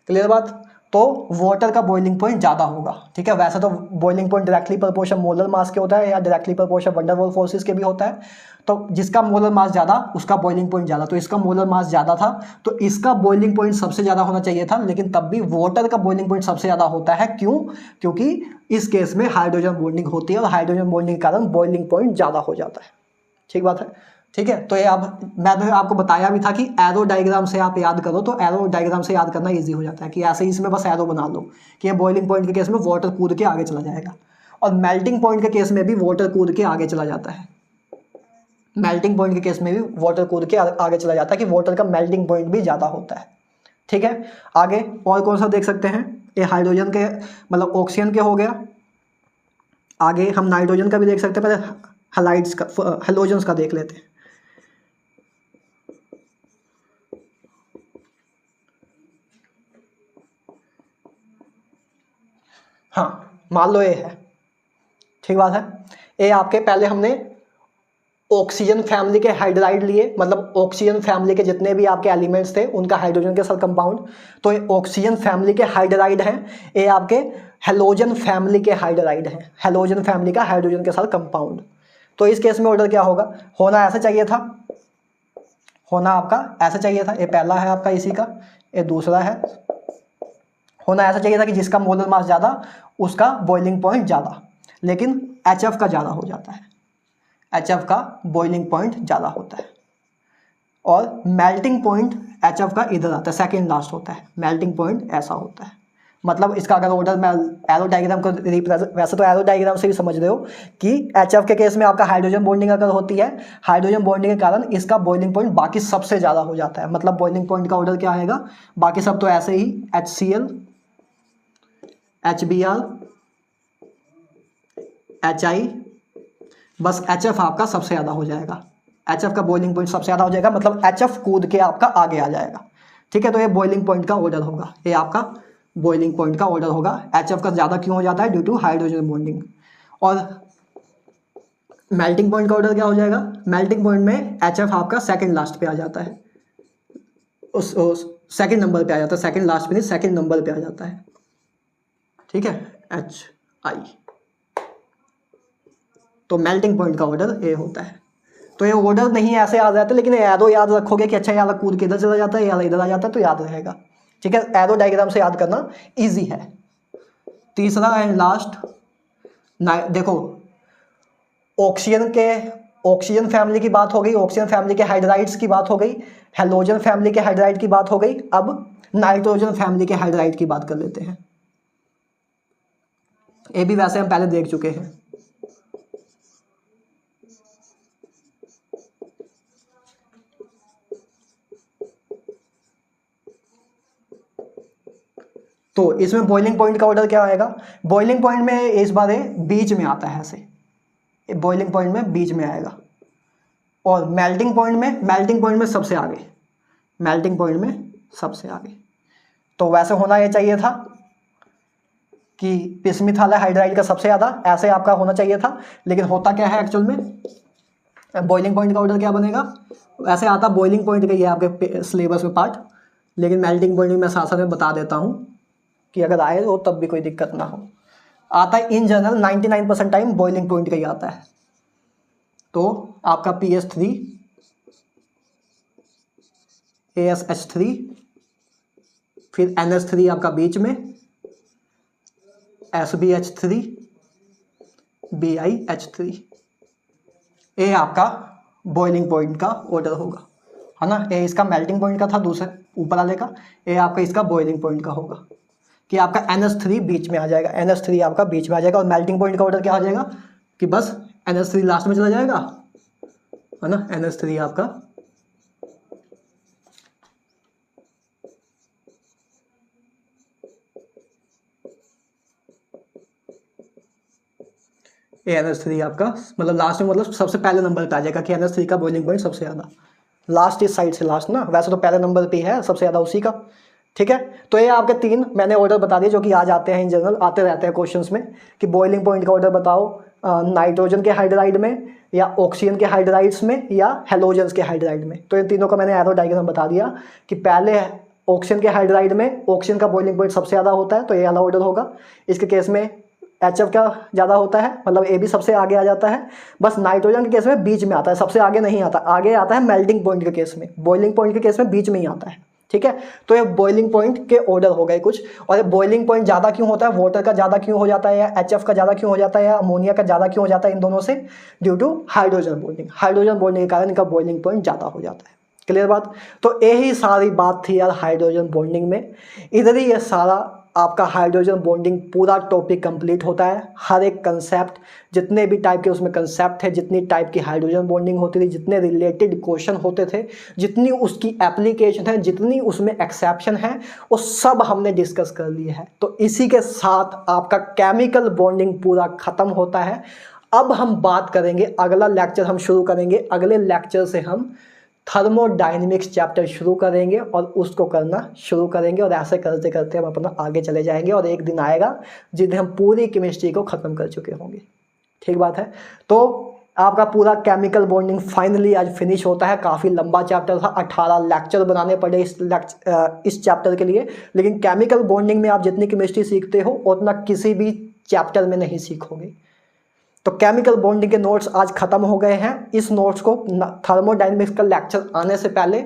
क्लियर बात? तो वाटर का बॉइलिंग पॉइंट ज़्यादा होगा। ठीक है, वैसे तो boiling point directly proportion molar mass के होता है या directly proportion wonder Waals forces के भी होता है। तो जिसका मोलर मास ज़्यादा उसका बॉइलिंग पॉइंट ज़्यादा, तो इसका मोलर मास ज़्यादा था तो इसका बॉइलिंग पॉइंट सबसे ज़्यादा होना चाहिए था, लेकिन तब भी वाटर का बॉइलिंग पॉइंट सबसे ज़्यादा होता है। क्यों? क्योंकि इस केस में हाइड्रोजन बॉन्डिंग होती है और हाइड्रोजन बॉन्डिंग के कारण बॉइलिंग पॉइंट ज़्यादा हो जाता है। ठीक बात है? ठीक है, तो ये अब मैंने आपको बताया भी था कि एरो डायग्राम से आप याद करो, तो एरो डायग्राम से याद करना इजी हो जाता है कि ऐसे ही इसमें बस एरो बना लो कि ये बॉइलिंग पॉइंट के केस में वाटर कूद के आगे चला जाएगा, और मेल्टिंग पॉइंट के केस में भी वाटर कूद के आगे चला जाता है। मेल्टिंग पॉइंट के केस में भी वाटर कूद के आगे चला जाता है कि वाटर का मेल्टिंग पॉइंट भी ज़्यादा होता है। ठीक है, आगे और कौन सा देख सकते हैं? ये हाइड्रोजन के मतलब ऑक्सीजन के हो गया, आगे हम नाइट्रोजन का भी देख सकते हैं, पहले हैलाइड्स का, हेलोजन्स का देख लेते हैं। हाँ, मान लो ये है, ठीक बात है। ये आपके पहले हमने ऑक्सीजन फैमिली के हाइड्राइड लिए, मतलब ऑक्सीजन फैमिली के जितने भी आपके एलिमेंट्स थे उनका हाइड्रोजन के साथ कंपाउंड, तो ये ऑक्सीजन फैमिली के हाइड्राइड हैं, ये आपके हेलोजन फैमिली के हाइड्राइड हैं, हेलोजन फैमिली का हाइड्रोजन के साथ कंपाउंड। तो इस केस में ऑर्डर क्या होगा, होना ऐसा चाहिए था, होना आपका ऐसा चाहिए था, ये पहला है आपका इसी का, ये दूसरा है, होना ऐसा चाहिए था कि जिसका मोलर मास ज़्यादा उसका बॉइलिंग पॉइंट ज़्यादा, लेकिन HF का ज़्यादा हो जाता है, HF का बॉइलिंग पॉइंट ज़्यादा होता है, और मेल्टिंग पॉइंट HF का इधर आता है, सेकेंड लास्ट होता है, मेल्टिंग पॉइंट ऐसा होता है। मतलब इसका अगर ऑर्डर मैं एरो डायग्राम को वैसे तो एरो डायग्राम से भी समझ रहे हो कि HF के केस में आपका हाइड्रोजन बॉन्डिंग अगर होती है, हाइड्रोजन बॉन्डिंग के कारण इसका बॉइलिंग पॉइंट बाकी सबसे ज़्यादा हो जाता है। मतलब बॉइलिंग पॉइंट का ऑर्डर क्या आएगा, बाकी सब तो ऐसे ही HCl, HBr, HI, बस HF आपका सबसे ज़्यादा हो जाएगा, HF का बॉइलिंग पॉइंट सबसे ज़्यादा हो जाएगा, मतलब HF कूद के आपका आगे आ जाएगा। ठीक है, तो ये बॉइलिंग पॉइंट का ऑर्डर होगा, ये आपका बॉइलिंग पॉइंट का ऑर्डर होगा। HF का ज़्यादा क्यों हो जाता है, ड्यू टू हाइड्रोजन बॉन्डिंग। और मेल्टिंग पॉइंट का ऑर्डर क्या हो जाएगा, मेल्टिंग पॉइंट में HF आपका सेकंड लास्ट पे आ जाता है, उस सेकंड नंबर पे आ जाता है, सेकंड लास्ट पे नहीं, सेकंड नंबर पे आ जाता है। ठीक है, HI। तो मेल्टिंग पॉइंट का ऑर्डर ये होता है। तो ये ऑर्डर नहीं ऐसे याद रहते, लेकिन एरो याद रखोगे कि अच्छा यार कूद के इधर चला जाता है, यार इधर आ जाता है, तो याद रहेगा। ठीक है, एरो डायग्राम से याद करना इजी है। तीसरा एंड लास्ट, देखो ऑक्सीजन फैमिली की बात हो गई, ऑक्सीजन फैमिली के हाइड्राइड्स की बात हो गई, हेलोजन फैमिली के हाइड्राइड की बात हो गई। अब नाइट्रोजन फैमिली के हाइड्राइड की बात कर लेते हैं। ये भी वैसे हम पहले देख चुके हैं। तो इसमें बॉइलिंग पॉइंट का ऑर्डर क्या आएगा, बॉइलिंग पॉइंट में इस बार बीच में आता है, ऐसे बॉइलिंग पॉइंट में बीच में आएगा। और मेल्टिंग पॉइंट में सबसे आगे, मेल्टिंग पॉइंट में सबसे आगे। तो वैसे होना ये चाहिए था कि पिस्मिथाइल हाइड्राइड का सबसे ज़्यादा, ऐसे आपका होना चाहिए था, लेकिन होता क्या है एक्चुअल में, बॉइलिंग पॉइंट का ऑर्डर क्या बनेगा, वैसे आता बॉइलिंग पॉइंट का ही है आपके सिलेबस में पार्ट, लेकिन मेल्टिंग पॉइंट मैं साथ साथ में बता देता हूँ कि अगर आए तो तब भी कोई दिक्कत ना हो। आता है in general 99% time boiling point का ही आता है। तो आपका PH3, ASH3, फिर NH3 आपका बीच में, SBH3, BiH3, ये आपका बॉइलिंग पॉइंट का ऑर्डर होगा, है ना। ये इसका मेल्टिंग पॉइंट का था दूसरे ऊपर वाले का, ये आपका इसका बॉइलिंग पॉइंट का होगा कि आपका NH3 बीच में आ जाएगा, NH3 आपका बीच में आ जाएगा। और मेल्टिंग पॉइंट का ऑर्डर क्या आ जाएगा कि बस NH3 लास्ट में चला जाएगा, है ना। NH3 आपका NH3 आपका मतलब लास्ट में, मतलब सबसे पहले नंबर पे आ जाएगा कि NH3 का बॉइलिंग पॉइंट सबसे ज़्यादा लास्ट इस साइड से लास्ट ना, वैसे तो पहले नंबर पे है सबसे ज़्यादा उसी का। ठीक है, तो ये आपके 3 मैंने ऑर्डर बता दिए जो कि आ जाते हैं, इन जनरल आते रहते हैं क्वेश्चंस में कि बॉइलिंग पॉइंट का ऑर्डर बताओ नाइट्रोजन के हाइड्राइड में, या ऑक्सीजन के हाइड्राइड्स में, या हेलोजन्स के हाइड्राइड में। तो इन तीनों का मैंने एरो डायग्राम बता दिया कि पहले ऑक्सीजन के हाइड्राइड में ऑक्सीजन का बॉइलिंग पॉइंट सबसे ज़्यादा होता है, तो ये वाला ऑर्डर होगा। इसके केस में HF का ज़्यादा होता है, मतलब ए भी सबसे आगे आ जाता है। बस नाइट्रोजन के केस में बीच में आता है, सबसे आगे नहीं आता, आगे आता है मेल्टिंग पॉइंट के केस में, बॉइलिंग पॉइंट के केस में बीच में ही आता है। ठीक है, तो ये बॉइलिंग पॉइंट के ऑर्डर हो गए कुछ। और ये बॉइलिंग पॉइंट ज़्यादा क्यों होता है, वाटर का ज़्यादा क्यों हो जाता है, या HF का ज़्यादा क्यों हो जाता है, या अमोनिया का ज़्यादा क्यों हो जाता है, इन दोनों से due to hydrogen bonding. Hydrogen bonding के कारण इनका बॉइलिंग पॉइंट ज़्यादा हो जाता है। क्लियर बात। तो यही सारी बात थी यार हाइड्रोजन बॉन्डिंग में, इधर ही ये सारा आपका हाइड्रोजन बॉन्डिंग पूरा टॉपिक कंप्लीट होता है। हर एक कंसेप्ट, जितने भी टाइप के उसमें कंसेप्ट थे, जितनी टाइप की हाइड्रोजन बॉन्डिंग होती थी, जितने रिलेटेड क्वेश्चन होते थे, जितनी उसकी एप्लीकेशन है, जितनी उसमें एक्सेप्शन है, वो सब हमने डिस्कस कर लिए है। तो इसी के साथ आपका केमिकल बॉन्डिंग पूरा खत्म होता है। अब हम बात करेंगे, अगला लेक्चर हम शुरू करेंगे, अगले लेक्चर से हम थर्मोडायनेमिक्स चैप्टर शुरू करेंगे और उसको करना शुरू करेंगे, और ऐसे करते करते हम अपना आगे चले जाएंगे, और एक दिन आएगा जिस दिन हम पूरी केमिस्ट्री को ख़त्म कर चुके होंगे। ठीक बात है। तो आपका पूरा केमिकल बॉन्डिंग फाइनली आज फिनिश होता है। काफ़ी लंबा चैप्टर था, 18 लेक्चर बनाने पड़े इस चैप्टर के लिए, लेकिन केमिकल बॉन्डिंग में आप जितनी केमिस्ट्री सीखते हो उतना किसी भी चैप्टर में नहीं सीखोगे। तो केमिकल बॉन्डिंग के नोट्स आज खत्म हो गए हैं। इस नोट्स को थर्मोडायनेमिक्स का लेक्चर आने से पहले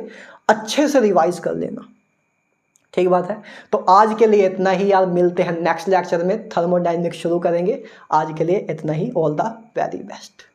अच्छे से रिवाइज कर लेना। ठीक बात है। तो आज के लिए इतना ही यार, मिलते हैं नेक्स्ट लेक्चर में, थर्मोडायनेमिक्स शुरू करेंगे। आज के लिए इतना ही। All the very best.